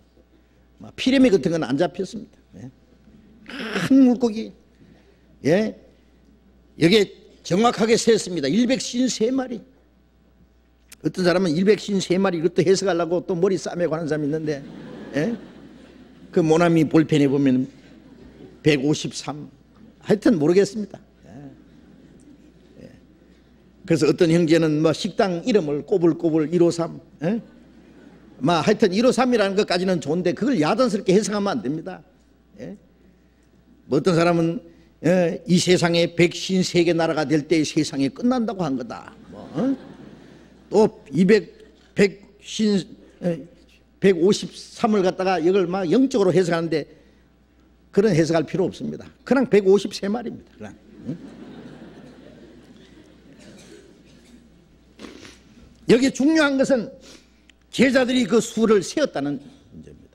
피레미 같은 건 안 잡혔습니다. 큰 물고기. 여기에 정확하게 셌습니다. 153마리. 어떤 사람은 153마리 이것도 해석하려고 또 머리 싸매고 하는 사람이 있는데 그 모나미 볼펜에 보면 153 하여튼 모르겠습니다. 그래서 어떤 형제는 뭐 식당 이름을 꼬불꼬불 153 하여튼 153이라는 것까지는 좋은데 그걸 야단스럽게 해석하면 안 됩니다. 뭐 어떤 사람은 이 세상에 153개 나라가 될 때 세상이 끝난다고 한 거다. 또 153을 갖다가 이걸 막 영적으로 해석하는데 그런 해석할 필요 없습니다. 그냥 153마리입니다. 그냥. 여기 중요한 것은 제자들이 그 수를 세었다는 문제입니다.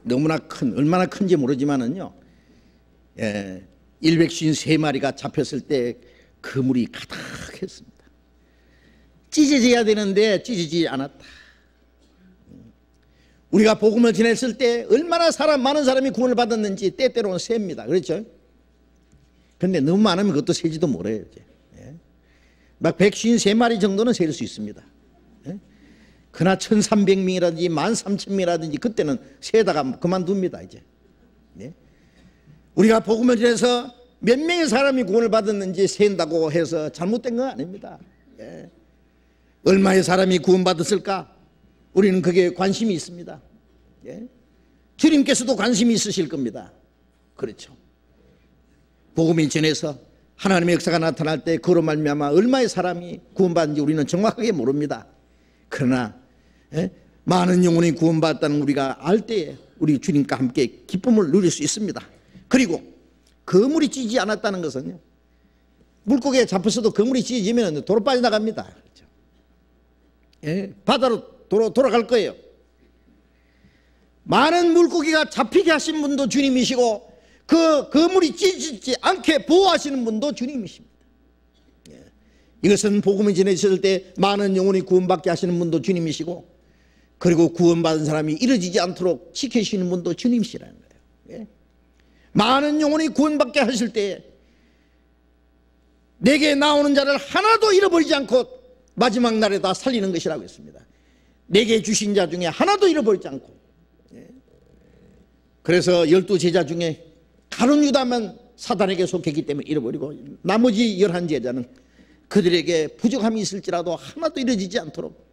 너무나 얼마나 큰지 모르지만은요, 153마리가 잡혔을 때 그물이 가득했습니다. 찢어져야 되는데 찢어지지 않았다. 우리가 복음을 전했을 때 얼마나 많은 사람이 구원을 받았는지 때때로는 셉니다. 그렇죠? 그런데 너무 많으면 그것도 세지도 못해요. 막 153마리 정도는 셀 수 있습니다. 그러나 1300명이라든지 13,000명이라든지 그때는 세다가 그만둡니다. 이제 우리가 복음을 전해서 몇 명의 사람이 구원을 받았는지 센다고 해서 잘못된 건 아닙니다. 얼마의 사람이 구원받았을까? 우리는 그게 관심이 있습니다. 주님께서도 관심이 있으실 겁니다. 그렇죠. 복음이 전해서 하나님의 역사가 나타날 때 그로 말미암아 얼마의 사람이 구원받는지 우리는 정확하게 모릅니다. 그러나 많은 영혼이 구원받았다는 우리가 알 때에 우리 주님과 함께 기쁨을 누릴 수 있습니다. 그리고 그물이 찢지 않았다는 것은요, 물고기에 잡혔어도 그물이 찢어지면 도로 빠져나갑니다. 그렇죠? 바다로 돌아갈 거예요. 많은 물고기가 잡히게 하신 분도 주님이시고 그 그물이 찢어지지 않게 보호하시는 분도 주님이십니다. 이것은 복음이 전해졌을 때 많은 영혼이 구원받게 하시는 분도 주님이시고, 그리고 구원받은 사람이 이루어지지 않도록 지키시는 분도 주님이시라는 거예요. 많은 영혼이 구원받게 하실 때 내게 나오는 자를 하나도 잃어버리지 않고 마지막 날에 다 살리는 것이라고 했습니다. 내게 주신 자 중에 하나도 잃어버리지 않고. 그래서 12제자 중에 가룟 유다만 사단에게 속했기 때문에 잃어버리고, 나머지 11제자는 그들에게 부족함이 있을지라도 하나도 이루어지지 않도록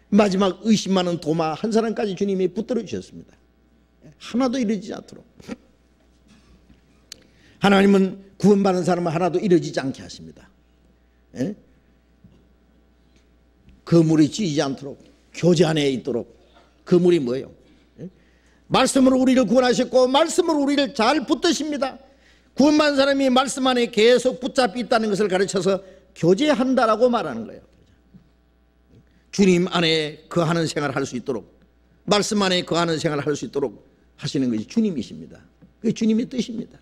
마지막 의심 많은 도마 한 사람까지 주님이 붙들어 주셨습니다. 하나도 이루어지지 않도록. 하나님은 구원받은 사람은 하나도 이루어지지 않게 하십니다. 그물이 찢어지지 않도록 교제 안에 있도록. 그물이 뭐예요? 말씀으로 우리를 구원하셨고 말씀으로 우리를 잘 붙드십니다. 구원받은 사람이 말씀 안에 계속 붙잡혀 있다는 것을 가르쳐서 교제한다라고 말하는 거예요. 주님 안에 거하는 생활을 할 수 있도록, 말씀 안에 거하는 생활을 할 수 있도록 하시는 것이 주님이십니다. 그게 주님의 뜻입니다.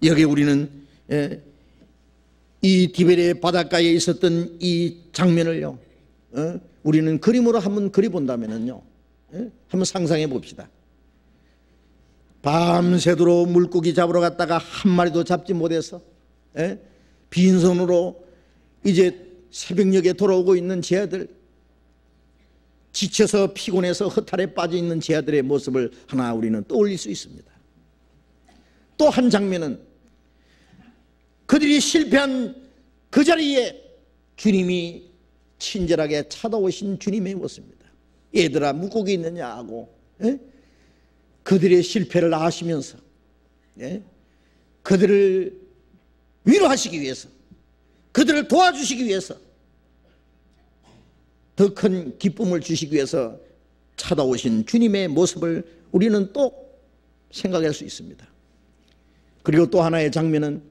여기 우리는 이 디베레 바닷가에 있었던 이 장면을요, 우리는 그림으로 한번 그려본다면요, 한번 상상해 봅시다. 밤새도록 물고기 잡으러 갔다가 한 마리도 잡지 못해서 빈손으로 이제 새벽녘에 돌아오고 있는 제 아들, 지쳐서 피곤해서 허탈에 빠져 있는 제 아들의 모습을 하나 우리는 떠올릴 수 있습니다. 또 한 장면은 그들이 실패한 그 자리에 주님이 친절하게 찾아오신 주님의 모습입니다. 얘들아 물고기 있느냐 하고 그들의 실패를 아시면서 그들을 위로하시기 위해서, 그들을 도와주시기 위해서, 더 큰 기쁨을 주시기 위해서 찾아오신 주님의 모습을 우리는 또 생각할 수 있습니다. 그리고 또 하나의 장면은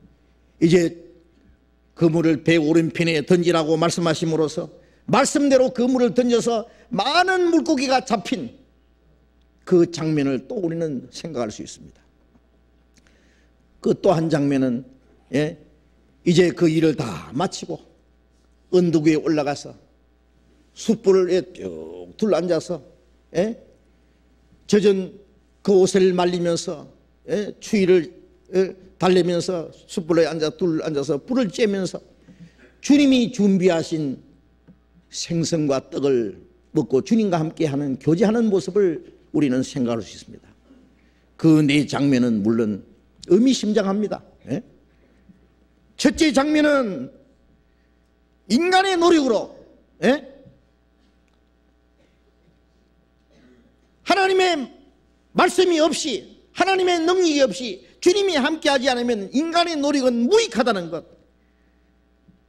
이제 그물을 배 오른편에 던지라고 말씀하심으로써 말씀대로 그물을 던져서 많은 물고기가 잡힌 그 장면을 또 우리는 생각할 수 있습니다. 그 또 한 장면은 이제 그 일을 다 마치고 언덕 위에 올라가서 숯불에 쭉 둘러앉아서 젖은 그 옷을 말리면서 추위를 달래면서 숯불에 앉아서 불을 쬐면서 주님이 준비하신 생선과 떡을 먹고 주님과 함께하는 교제하는 모습을 우리는 생각할 수 있습니다. 그 네 장면은 물론 의미심장합니다. 첫째 장면은 인간의 노력으로 하나님의 말씀이 없이, 하나님의 능력이 없이, 주님이 함께하지 않으면 인간의 노력은 무익하다는 것,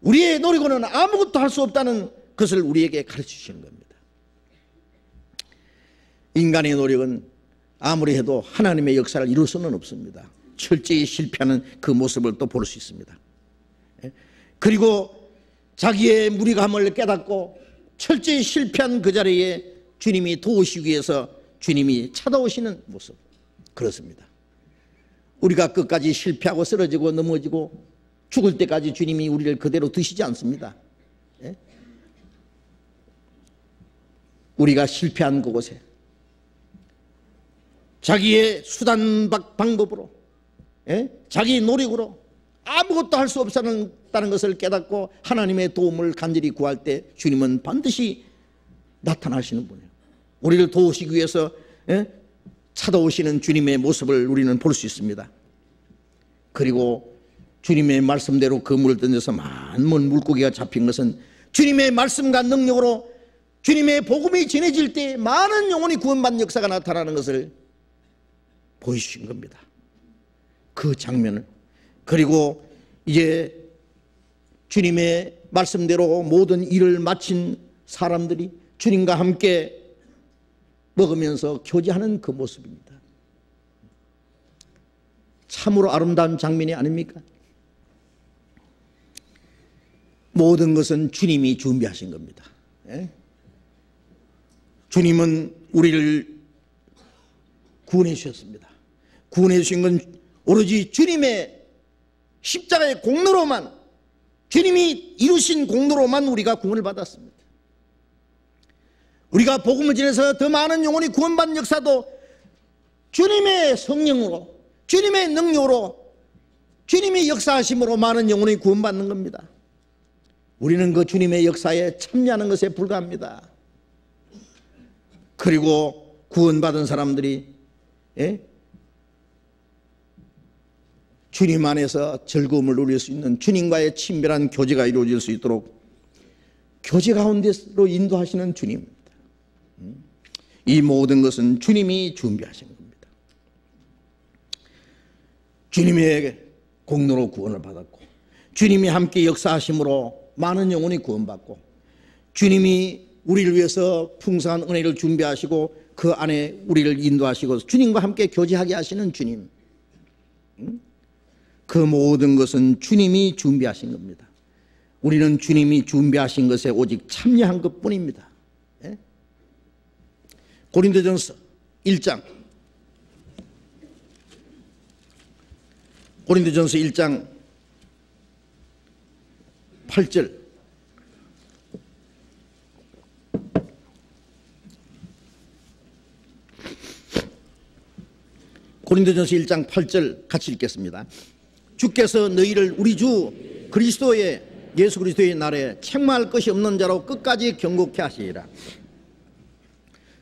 우리의 노력으로는 아무것도 할 수 없다는 것을 우리에게 가르치시는 겁니다. 인간의 노력은 아무리 해도 하나님의 역사를 이룰 수는 없습니다. 철저히 실패하는 그 모습을 또 볼 수 있습니다. 그리고 자기의 무리감을 깨닫고 철저히 실패한 그 자리에 주님이 도우시기 위해서 주님이 찾아오시는 모습, 그렇습니다. 우리가 끝까지 실패하고 쓰러지고 넘어지고 죽을 때까지 주님이 우리를 그대로 두시지 않습니다. 우리가 실패한 그곳에 자기의 수단 방법으로, 자기 노력으로 아무것도 할 수 없다는 것을 깨닫고 하나님의 도움을 간절히 구할 때 주님은 반드시 나타나시는 분이에요. 우리를 도우시기 위해서 찾아오시는 주님의 모습을 우리는 볼 수 있습니다. 그리고 주님의 말씀대로 그물을 던져서 많은 물고기가 잡힌 것은 주님의 말씀과 능력으로 주님의 복음이 전해질 때 많은 영혼이 구원받는 역사가 나타나는 것을 보여주신 겁니다. 그 장면을. 그리고 이제 주님의 말씀대로 모든 일을 마친 사람들이 주님과 함께 먹으면서 교제하는 그 모습입니다. 참으로 아름다운 장면이 아닙니까? 모든 것은 주님이 준비하신 겁니다. 주님은 우리를 구원해 주셨습니다. 구원해 주신 건 오로지 주님의 십자가의 공로로만, 주님이 이루신 공로로만 우리가 구원을 받았습니다. 우리가 복음을 전해서 더 많은 영혼이 구원받는 역사도 주님의 성령으로, 주님의 능력으로, 주님의 역사하심으로 많은 영혼이 구원받는 겁니다. 우리는 그 주님의 역사에 참여하는 것에 불과합니다. 그리고 구원받은 사람들이 주님 안에서 즐거움을 누릴 수 있는 주님과의 친밀한 교제가 이루어질 수 있도록 교제 가운데로 인도하시는 주님입니다. 이 모든 것은 주님이 준비하신 겁니다. 주님의 공로로 구원을 받았고, 주님이 함께 역사하심으로 많은 영혼이 구원받고, 주님이 우리를 위해서 풍성한 은혜를 준비하시고 그 안에 우리를 인도하시고 주님과 함께 교제하게 하시는 주님, 그 모든 것은 주님이 준비하신 겁니다. 우리는 주님이 준비하신 것에 오직 참여한 것뿐입니다. 고린도전서 1장, 고린도전서 1장 8절, 고린도전서 1장 8절 같이 읽겠습니다. 주께서 너희를 우리 주 그리스도의 예수 그리스도의 날에 책망할 것이 없는 자로 끝까지 경고케 하시리라.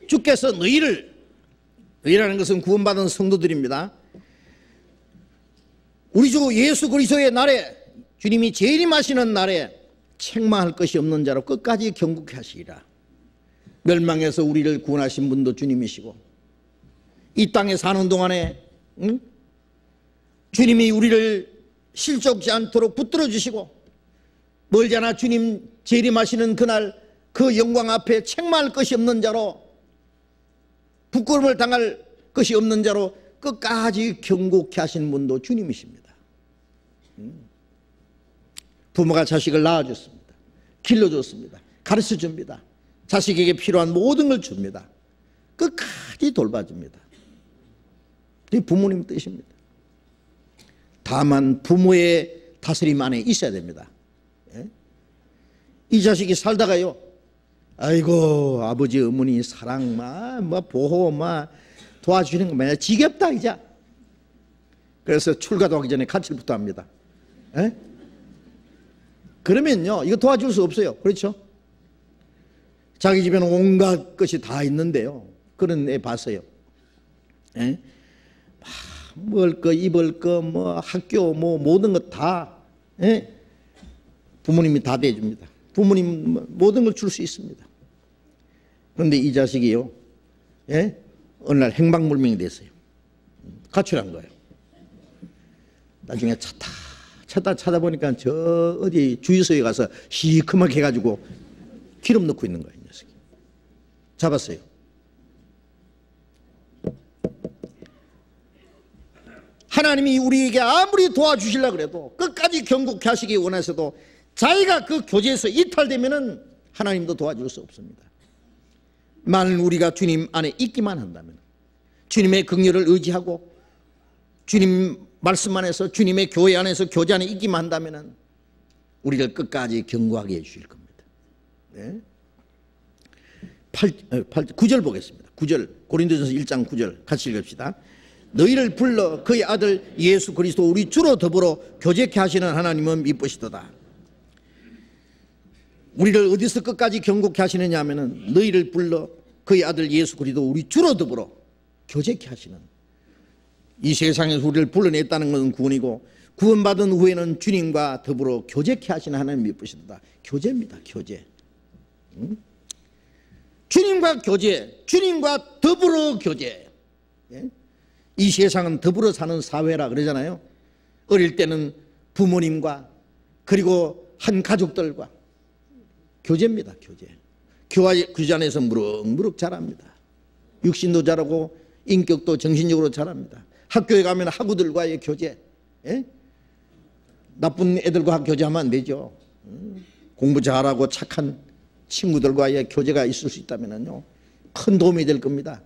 주께서 너희라는 것은 구원받은 성도들입니다. 우리 주 예수 그리스도의 날에, 주님이 재림하시는 날에 책망할 것이 없는 자로 끝까지 경고케 하시리라. 멸망에서 우리를 구원하신 분도 주님이시고, 이 땅에 사는 동안에 주님이 우리를 실족지 않도록 붙들어 주시고, 멀지 않아 주님 재림하시는 그날 그 영광 앞에 책망할 것이 없는 자로, 부끄러움을 당할 것이 없는 자로 끝까지 경고케 하신 분도 주님이십니다. 부모가 자식을 낳아줬습니다. 길러줬습니다. 가르쳐줍니다. 자식에게 필요한 모든 걸 줍니다. 끝까지 돌봐줍니다. 이 부모님 뜻입니다. 다만 부모의 다스림 안에 있어야 됩니다. 이 자식이 살다가요, 아이고 아버지 어머니 사랑 보호 도와주시는 거 맨날 지겹다 이제. 그래서 출가도 하기 전에 간칠부터 합니다. 그러면요 이거 도와줄 수 없어요. 그렇죠? 자기 집에는 온갖 것이 다 있는데요, 그런 애 봤어요. 먹을 거 입을 거 학교 모든 것 다 부모님이 다 대줍니다. 부모님 모든 걸 줄 수 있습니다. 그런데 이 자식이요, 어느 날 행방불명이 됐어요. 가출한 거예요. 나중에 찾아보니까 저 어디 주유소에 가서 시커멓게 해가지고 기름 넣고 있는 거예요. 이 녀석이. 잡았어요. 하나님이 우리에게 아무리 도와주시려고 그래도, 끝까지 경고케 하시기 원해서도 자기가 그 교제에서 이탈되면은 하나님도 도와줄 수 없습니다. 만일 우리가 주님 안에 있기만 한다면, 주님의 긍휼을 의지하고 주님 말씀 안에서, 주님의 교회 안에서 교제 안에 있기만 한다면 우리를 끝까지 경고하게 해주실 겁니다. 9절 보겠습니다. 9절, 고린도전서 1장 9절 같이 읽읍시다. 너희를 불러 그의 아들 예수 그리스도 우리 주로 더불어 교제케 하시는 하나님은 미쁘시도다. 우리를 어디서 끝까지 경고케 하시느냐 하면은 너희를 불러 그의 아들 예수 그리스도 우리 주로 더불어 교제케 하시는, 이 세상에서 우리를 불러냈다는 것은 구원이고 구원받은 후에는 주님과 더불어 교제케 하시는 하나님 미쁘시도다. 교제입니다. 교제. 주님과 교제, 주님과 더불어 교제. 이 세상은 더불어 사는 사회라 그러잖아요. 어릴 때는 부모님과 그리고 한 가족들과 교제입니다. 교제. 교제 안에서 무럭무럭 자랍니다. 육신도 자라고 인격도 정신적으로 자랍니다. 학교에 가면 학우들과의 교제. 나쁜 애들과 교제하면 안 되죠. 공부 잘하고 착한 친구들과의 교제가 있을 수 있다면요, 큰 도움이 될 겁니다.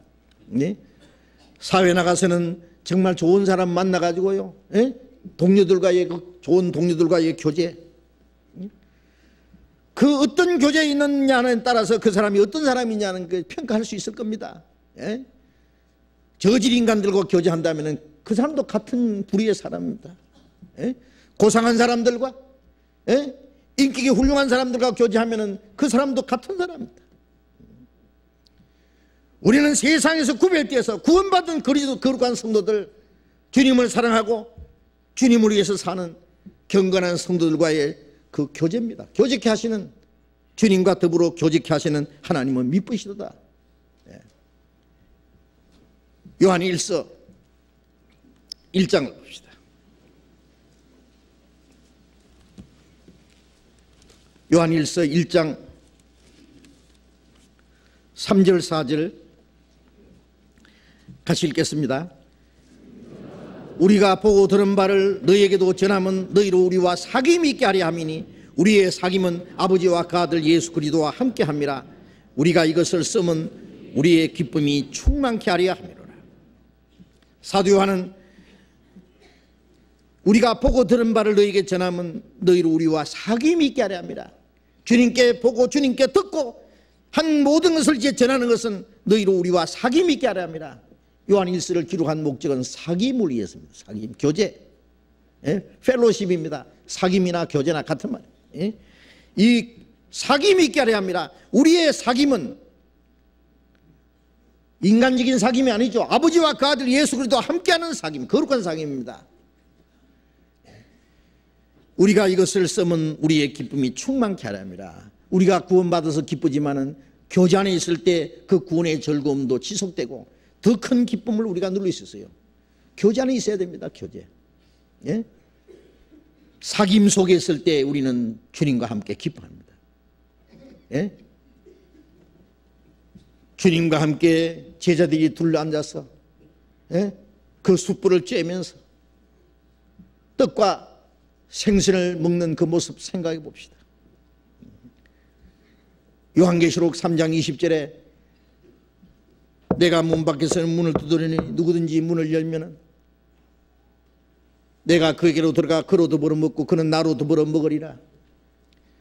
사회 나가서는 정말 좋은 사람 만나가지고요, 동료들과의 좋은 동료들과의 교제, 그 어떤 교제에 있느냐에 따라서 그 사람이 어떤 사람이냐는 걸 평가할 수 있을 겁니다. 저질 인간들과 교제한다면 그 사람도 같은 부류의 사람입니다. 고상한 사람들과 인격이 훌륭한 사람들과 교제하면 그 사람도 같은 사람입니다. 우리는 세상에서 구별되어서 구원받은 그리스도 거룩한 성도들, 주님을 사랑하고 주님을 위해서 사는 경건한 성도들과의 그 교제입니다. 교제케 하시는, 주님과 더불어 교제케 하시는 하나님은 미쁘시도다. 요한일서 1장을 봅시다. 요한일서 1장 3절 4절 같이 읽겠습니다. 우리가 보고 들은 바를 너희에게도 전하면 너희로 우리와 사귐이 있게 하려 함이니 우리의 사귐은 아버지와 그 아들 예수 그리스도와 함께 함이라. 우리가 이것을 쓰면 우리의 기쁨이 충만케 하려 함이로라. 사도 요한은 우리가 보고 들은 바를 너희에게 전하면 너희로 우리와 사귐이 있게 하려 합니다. 주님께 보고 주님께 듣고 한 모든 것을 이제 전하는 것은 너희로 우리와 사귐이 있게 하려 합니다. 요한일서를 기록한 목적은 사귐을 위해서입니다. 사귐, 교제, 펠로십입니다. 사귐이나 교제나 같은 말이에요. 이 사귐이 있게 하려 합니다. 우리의 사귐은 인간적인 사귐이 아니죠. 아버지와 그 아들 예수 그리스도와 함께하는 사귐, 거룩한 사귐입니다. 우리가 이것을 쓰면 우리의 기쁨이 충만케 하려 합니다. 우리가 구원받아서 기쁘지만은 교제 안에 있을 때 그 구원의 즐거움도 지속되고 더 큰 기쁨을 우리가 누릴 수 있어요. 교제 안에 있어야 됩니다. 교제. 사귐 속에 있을 때 우리는 주님과 함께 기뻐합니다. 주님과 함께 제자들이 둘러앉아서 그 숯불을 쬐면서 떡과 생선을 먹는 그 모습 생각해 봅시다. 요한계시록 3장 20절에 내가 문 밖에서는 문을 두드리니 누구든지 문을 열면은 내가 그에게로 들어가 그로 더불어 먹고 그는 나로 더불어 먹으리라.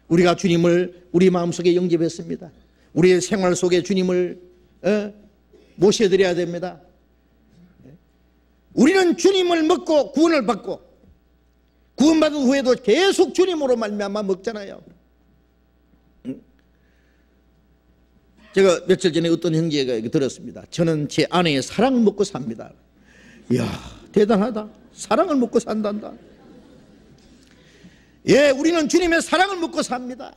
우리가 주님을 우리 마음속에 영접했습니다. 우리의 생활 속에 주님을 모셔드려야 됩니다. 우리는 주님을 먹고 구원을 받고 구원받은 후에도 계속 주님으로 말미암아 먹잖아요. 제가 며칠 전에 어떤 형제가 들었습니다. 저는 제 아내의 사랑을 먹고 삽니다. 이야, 대단하다. 사랑을 먹고 산단다. 예, 우리는 주님의 사랑을 먹고 삽니다.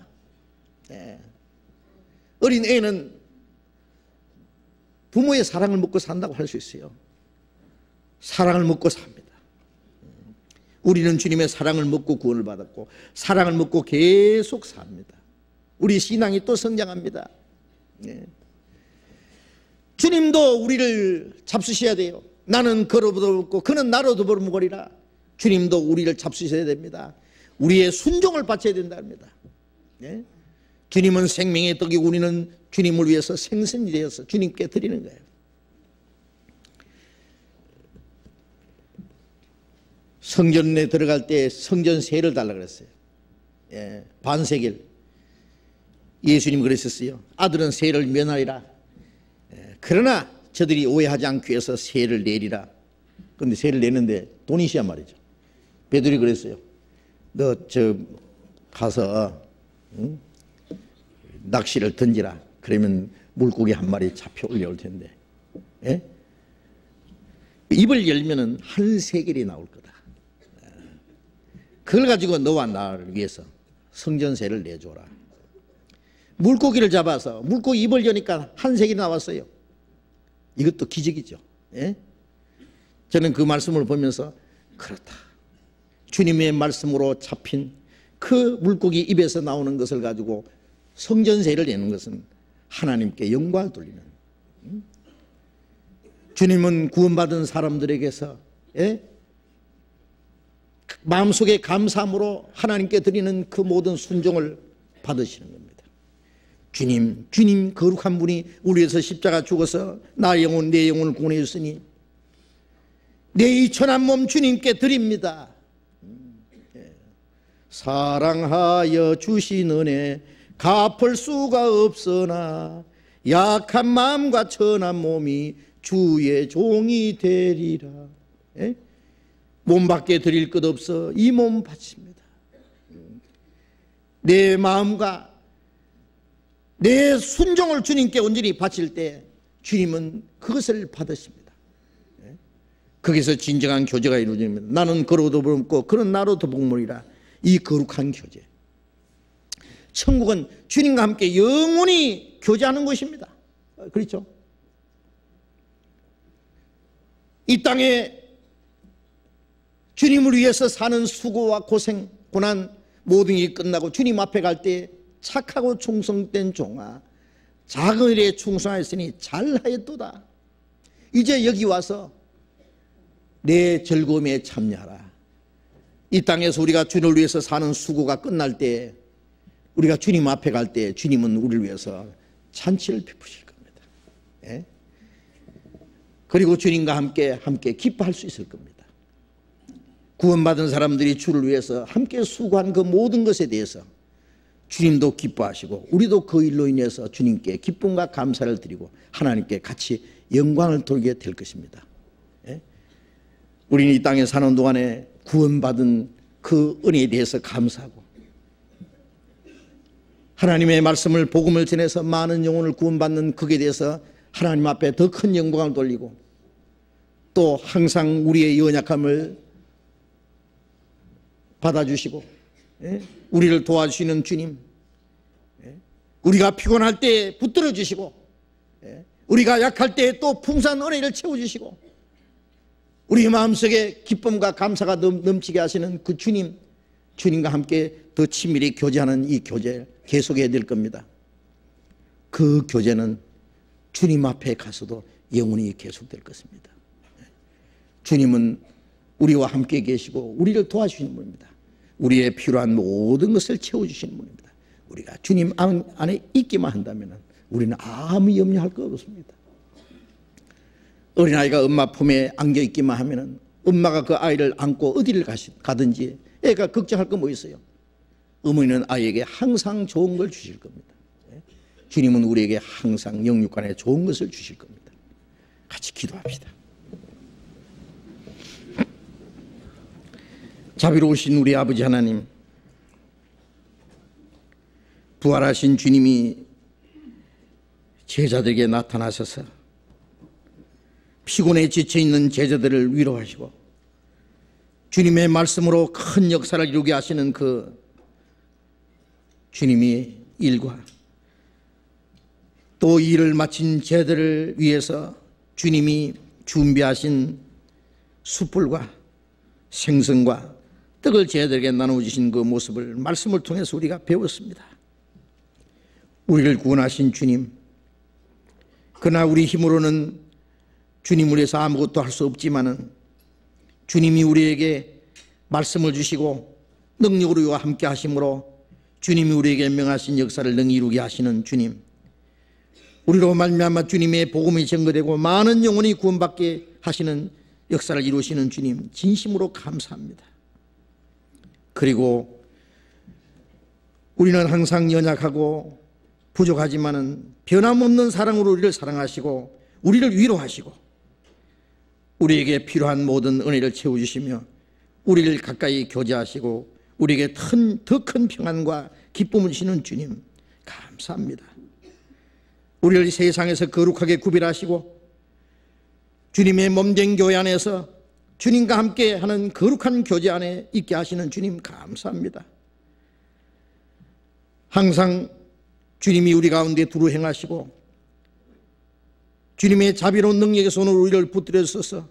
어린 애는 부모의 사랑을 먹고 산다고 할 수 있어요. 사랑을 먹고 삽니다. 우리는 주님의 사랑을 먹고 구원을 받았고 사랑을 먹고 계속 삽니다. 우리 신앙이 또 성장합니다. 주님도 우리를 잡수셔야 돼요. 나는 그로부터 먹고 그는 나로부터 먹으리라. 주님도 우리를 잡수셔야 됩니다. 우리의 순종을 바쳐야 된답니다. 주님은 생명의 떡이고 우리는 주님을 위해서 생선이 되어서 주님께 드리는 거예요. 성전에 들어갈 때 성전세를 달라고 그랬어요. 반세겔. 예수님 그러셨어요. 아들은 세를 면하리라. 그러나 저들이 오해하지 않기 위해서 세를 내리라. 그런데 세를 내는데 돈이 있어야 말이죠. 베드로이 그랬어요. 너 저 가서 낚시를 던지라. 그러면 물고기 한 마리 잡혀 올려올 텐데. 예? 입을 열면은 한 세겔이 나올 거다. 그걸 가지고 너와 나를 위해서 성전세를 내줘라. 물고기를 잡아서 물고기 입을 여니까 한 세겔이 나왔어요. 이것도 기적이죠. 예? 저는 그 말씀을 보면서 그렇다. 주님의 말씀으로 잡힌 그 물고기 입에서 나오는 것을 가지고 성전세를 내는 것은 하나님께 영광을 돌리는, 주님은 구원받은 사람들에게서 마음속에 감사함으로 하나님께 드리는 그 모든 순종을 받으시는 겁니다. 주님 거룩한 분이 우리 위해서 십자가 죽어서 나의 영혼 내 영혼을 구원해 주시니 내 이 천한 몸 주님께 드립니다. 사랑하여 주신 은혜 갚을 수가 없으나 약한 마음과 천한 몸이 주의 종이 되리라. 몸밖에 드릴 것 없어 이 몸 바칩니다. 내 마음과 내 순종을 주님께 온전히 바칠 때 주님은 그것을 받으십니다. 거기서 진정한 교제가 이루어집니다. 나는 그로도 복먹고 그는 나로도 복먹으리라. 이 거룩한 교제, 천국은 주님과 함께 영원히 교제하는 것입니다. 그렇죠? 이 땅에 주님을 위해서 사는 수고와 고생, 고난 모든 일이 끝나고 주님 앞에 갈 때 착하고 충성된 종아, 작은 일에 충성하였으니 잘하였도다. 이제 여기 와서 내 즐거움에 참여하라. 이 땅에서 우리가 주님을 위해서 사는 수고가 끝날 때, 우리가 주님 앞에 갈 때 주님은 우리를 위해서 잔치를 베푸실 겁니다. 예? 그리고 주님과 함께 기뻐할 수 있을 겁니다. 구원받은 사람들이 주를 위해서 함께 수고한 그 모든 것에 대해서 주님도 기뻐하시고 우리도 그 일로 인해서 주님께 기쁨과 감사를 드리고 하나님께 같이 영광을 돌리게 될 것입니다. 예? 우리는 이 땅에 사는 동안에 구원받은 그 은혜에 대해서 감사하고 하나님의 말씀을 복음을 전해서 많은 영혼을 구원받는 그에 대해서 하나님 앞에 더 큰 영광을 돌리고 또 항상 우리의 연약함을 받아주시고 우리를 도와주시는 주님, 우리가 피곤할 때 붙들어 주시고 우리가 약할 때 또 풍성한 은혜를 채워주시고 우리 마음속에 기쁨과 감사가 넘치게 하시는 그 주님, 주님과 함께 더 친밀히 교제하는 이 교제 계속해야 될 겁니다. 그 교제는 주님 앞에 가서도 영원히 계속될 것입니다. 주님은 우리와 함께 계시고 우리를 도와주시는 분입니다. 우리의 필요한 모든 것을 채워주시는 분입니다. 우리가 주님 안에 있기만 한다면 우리는 아무 염려할 것 없습니다. 어린아이가 엄마 품에 안겨있기만 하면 엄마가 그 아이를 안고 어디를 가든지 애가 걱정할 거 뭐 있어요? 어머니는 아이에게 항상 좋은 걸 주실 겁니다. 주님은 우리에게 항상 영육간에 좋은 것을 주실 겁니다. 같이 기도합시다. 자비로우신 우리 아버지 하나님, 부활하신 주님이 제자들에게 나타나셔서 피곤에 지쳐있는 제자들을 위로하시고 주님의 말씀으로 큰 역사를 이루게 하시는 그 주님의 일과 또 일을 마친 제자들을 위해서 주님이 준비하신 숯불과 생선과 떡을 제자들에게 나눠주신 그 모습을 말씀을 통해서 우리가 배웠습니다. 우리를 구원하신 주님, 그러나 우리 힘으로는 주님을 위해서 아무것도 할 수 없지만은 주님이 우리에게 말씀을 주시고 능력으로 우리와 함께 하심으로 주님이 우리에게 명하신 역사를 능히 이루게 하시는 주님, 우리로 말미암아 주님의 복음이 증거되고 많은 영혼이 구원받게 하시는 역사를 이루시는 주님, 진심으로 감사합니다. 그리고 우리는 항상 연약하고 부족하지만은 변함없는 사랑으로 우리를 사랑하시고 우리를 위로하시고 우리에게 필요한 모든 은혜를 채워주시며 우리를 가까이 교제하시고 우리에게 더 큰 평안과 기쁨을 주시는 주님 감사합니다. 우리를 세상에서 거룩하게 구별하시고 주님의 몸된 교회 안에서 주님과 함께 하는 거룩한 교제 안에 있게 하시는 주님 감사합니다. 항상 주님이 우리 가운데 두루 행하시고 주님의 자비로운 능력의 손으로 우리를 붙들어 주셔서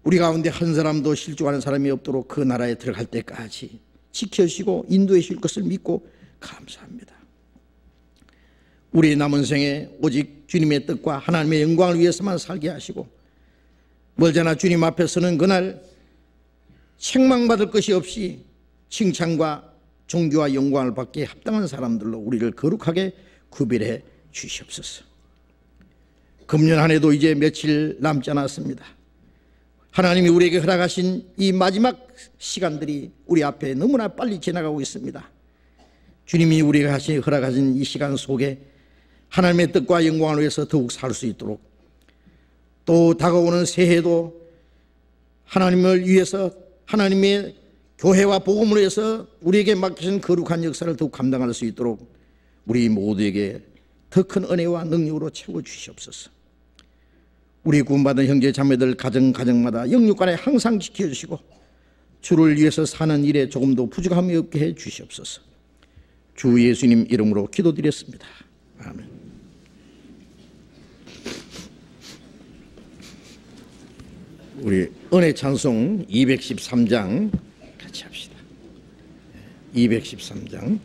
우리 가운데 한 사람도 실족하는 사람이 없도록 그 나라에 들어갈 때까지 지켜주시고 인도해 주실 것을 믿고 감사합니다. 우리의 남은 생에 오직 주님의 뜻과 하나님의 영광을 위해서만 살게 하시고 멀잖아 주님 앞에 서는 그날 책망받을 것이 없이 칭찬과 존귀와 영광을 받기에 합당한 사람들로 우리를 거룩하게 구별해 주시옵소서. 금년 한 해도 이제 며칠 남지 않았습니다. 하나님이 우리에게 허락하신 이 마지막 시간들이 우리 앞에 너무나 빨리 지나가고 있습니다. 주님이 우리가 허락하신 이 시간 속에 하나님의 뜻과 영광을 위해서 더욱 살 수 있도록 또 다가오는 새해도 하나님을 위해서 하나님의 교회와 복음을 위해서 우리에게 맡기신 거룩한 역사를 더욱 감당할 수 있도록 우리 모두에게 더 큰 은혜와 능력으로 채워주시옵소서. 우리 구원받은 형제 자매들 가정마다 영육간에 항상 지켜주시고 주를 위해서 사는 일에 조금도 부족함이 없게 해 주시옵소서. 주 예수님 이름으로 기도드렸습니다. 아멘. 우리 은혜 찬송 213장 같이 합시다. 213장.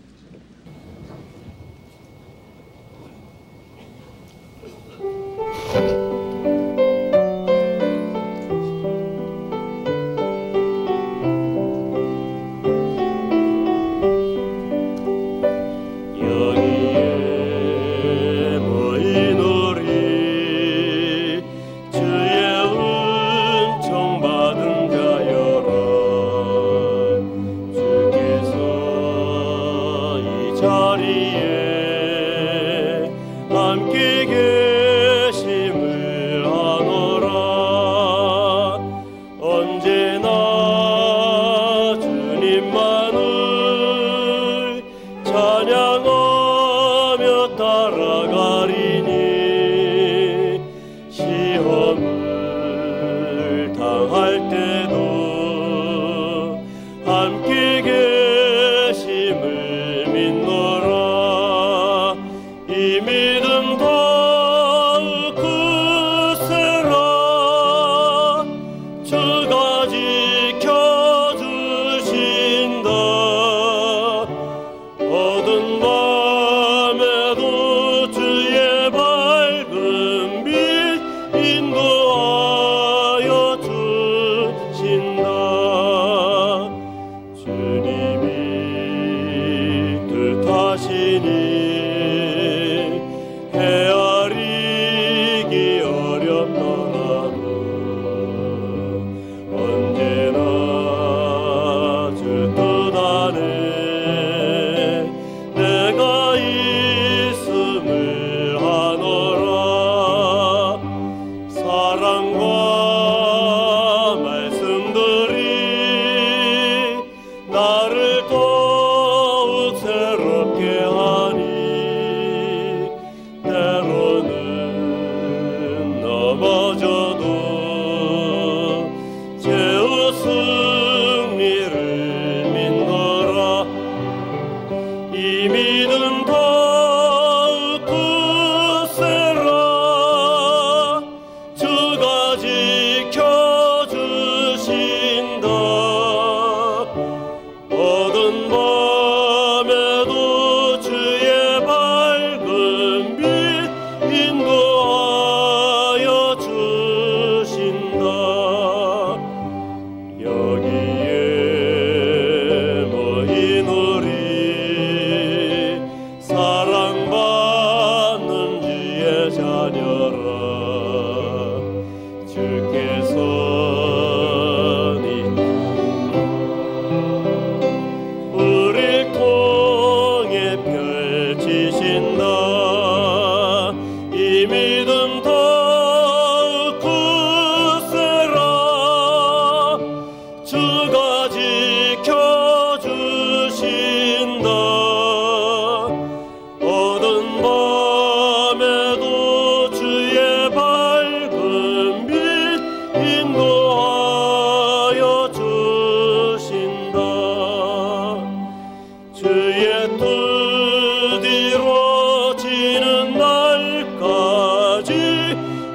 드디어지는 날까지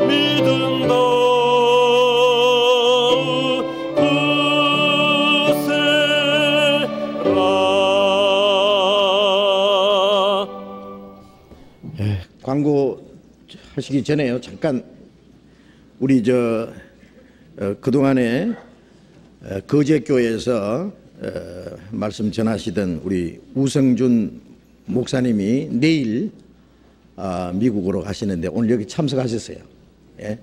믿음다 광고 하시기 전에요. 잠깐 우리 그동안에 거제교회에서 말씀 전하시던 우리 우성준 목사님이 내일 미국으로 가시는데 오늘 여기 참석하셨어요. 예?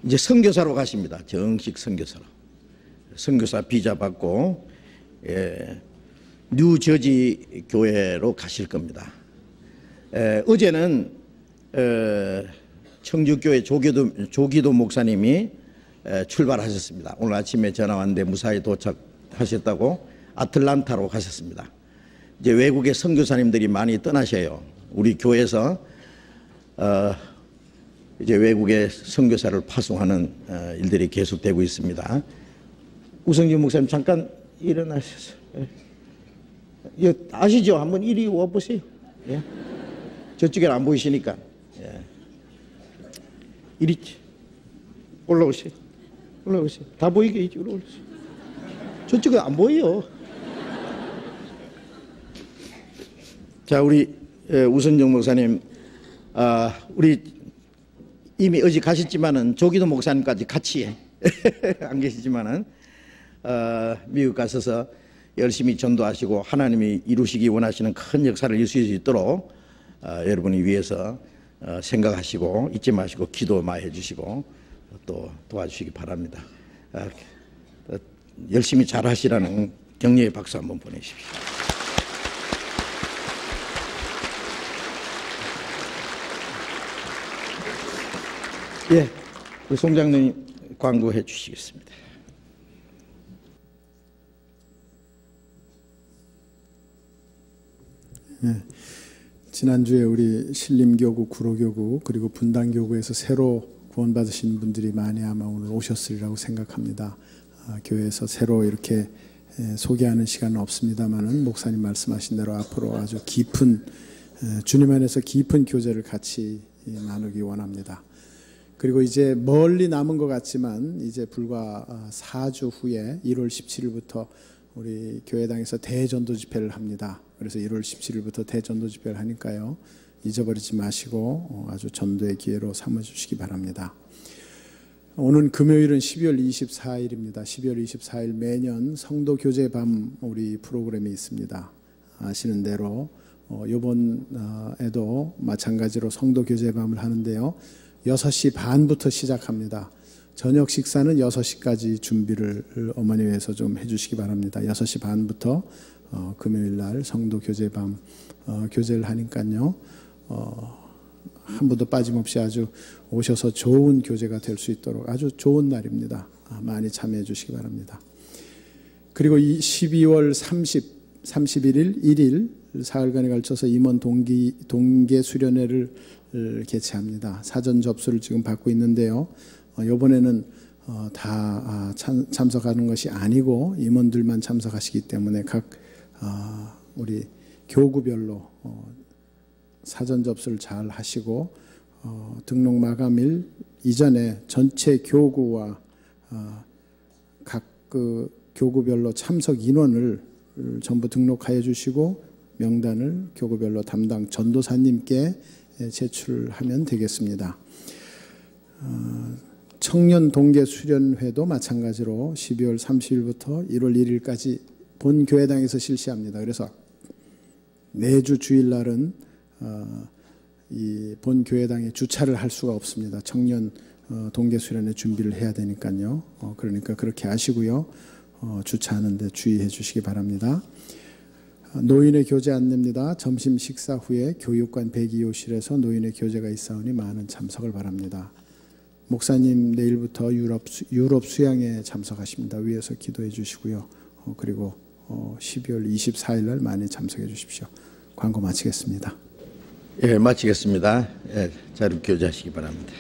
이제 선교사로 가십니다. 정식 선교사로. 선교사 비자 받고 뉴저지 교회로 가실 겁니다. 어제는 청주교회 조기도 목사님이 출발하셨습니다. 오늘 아침에 전화 왔는데 무사히 도착하셨다고 아틀란타로 가셨습니다. 이제 외국의 선교사님들이 많이 떠나셔요. 우리 교회에서 이제 외국의 선교사를 파송하는 일들이 계속되고 있습니다. 우성진 목사님 잠깐 일어나셔서 아시죠? 한번 이리 와 보세요. 예? 저쪽에는 안 보이시니까. 예. 이리 올라오세요. 올라오세요. 다 보이게 이쪽으로 올라오세요. 저쪽에 안 보여요. 자, 우리 우선정 목사님, 우리 이미 어제 가셨지만은 조기도 목사님까지 같이 안 계시지만은 미국 가셔서 열심히 전도하시고 하나님이 이루시기 원하시는 큰 역사를 이룰 수 있도록 여러분이 위해서 생각하시고 잊지 마시고 기도 많이 해주시고 또 도와주시기 바랍니다. 열심히 잘하시라는 격려의 박수 한번 보내십시오. 예, 우리 송장님 광고해 주시겠습니다. 네. 지난주에 우리 신림교구, 구로교구 그리고 분당교구에서 새로 구원받으신 분들이 많이 아마 오늘 오셨으리라고 생각합니다. 교회에서 새로 이렇게 소개하는 시간은 없습니다만은 목사님 말씀하신 대로 앞으로 아주 깊은 주님 안에서 깊은 교제를 같이 나누기 원합니다. 그리고 이제 멀리 남은 것 같지만 이제 불과 4주 후에 1월 17일부터 우리 교회당에서 대전도 집회를 합니다. 그래서 1월 17일부터 대전도 집회를 하니까요. 잊어버리지 마시고 아주 전도의 기회로 삼아주시기 바랍니다. 오늘 금요일은 12월 24일입니다. 12월 24일 매년 성도교제밤 우리 프로그램이 있습니다. 아시는 대로 이번에도 마찬가지로 성도교제밤을 하는데요. 6시 반부터 시작합니다. 저녁 식사는 6시까지 준비를 어머니 위해서 좀 해주시기 바랍니다. 6시 반부터 금요일 날 성도 교제밤 교제를 하니까요. 한 분도 빠짐없이 아주 오셔서 좋은 교제가 될 수 있도록 아주 좋은 날입니다. 많이 참여해 주시기 바랍니다. 그리고 12월 31일 1일 사흘간에 걸쳐서 임원 동계 수련회를 개최합니다. 사전 접수를 지금 받고 있는데요. 이번에는 다 참석하는 것이 아니고 임원들만 참석하시기 때문에 각 우리 교구별로 사전 접수를 잘 하시고 등록 마감일 이전에 전체 교구와 각 그 교구별로 참석 인원을 전부 등록하여 주시고 명단을 교구별로 담당 전도사님께 제출하면 되겠습니다. 청년 동계 수련회도 마찬가지로 12월 30일부터 1월 1일까지 본 교회당에서 실시합니다. 그래서 매주 주일날은 이 본 교회당에 주차를 할 수가 없습니다. 청년 동계 수련회 준비를 해야 되니까요. 그러니까 그렇게 하시고요. 주차하는 데 주의해 주시기 바랍니다. 노인의 교제 안내입니다. 점심 식사 후에 교육관 102호실에서 노인의 교제가 있사오니 많은 참석을 바랍니다. 목사님 내일부터 유럽 수양에 참석하십니다. 위에서 기도해 주시고요. 그리고 12월 24일 날 많이 참석해 주십시오. 광고 마치겠습니다. 예, 마치겠습니다. 예, 자료 교제하시기 바랍니다.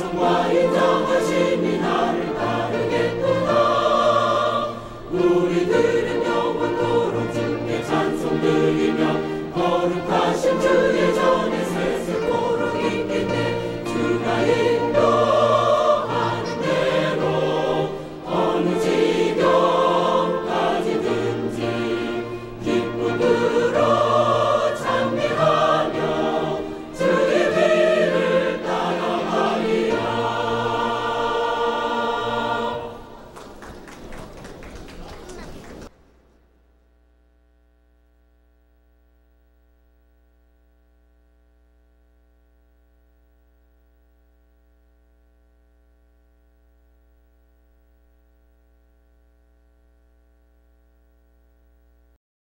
성과 인정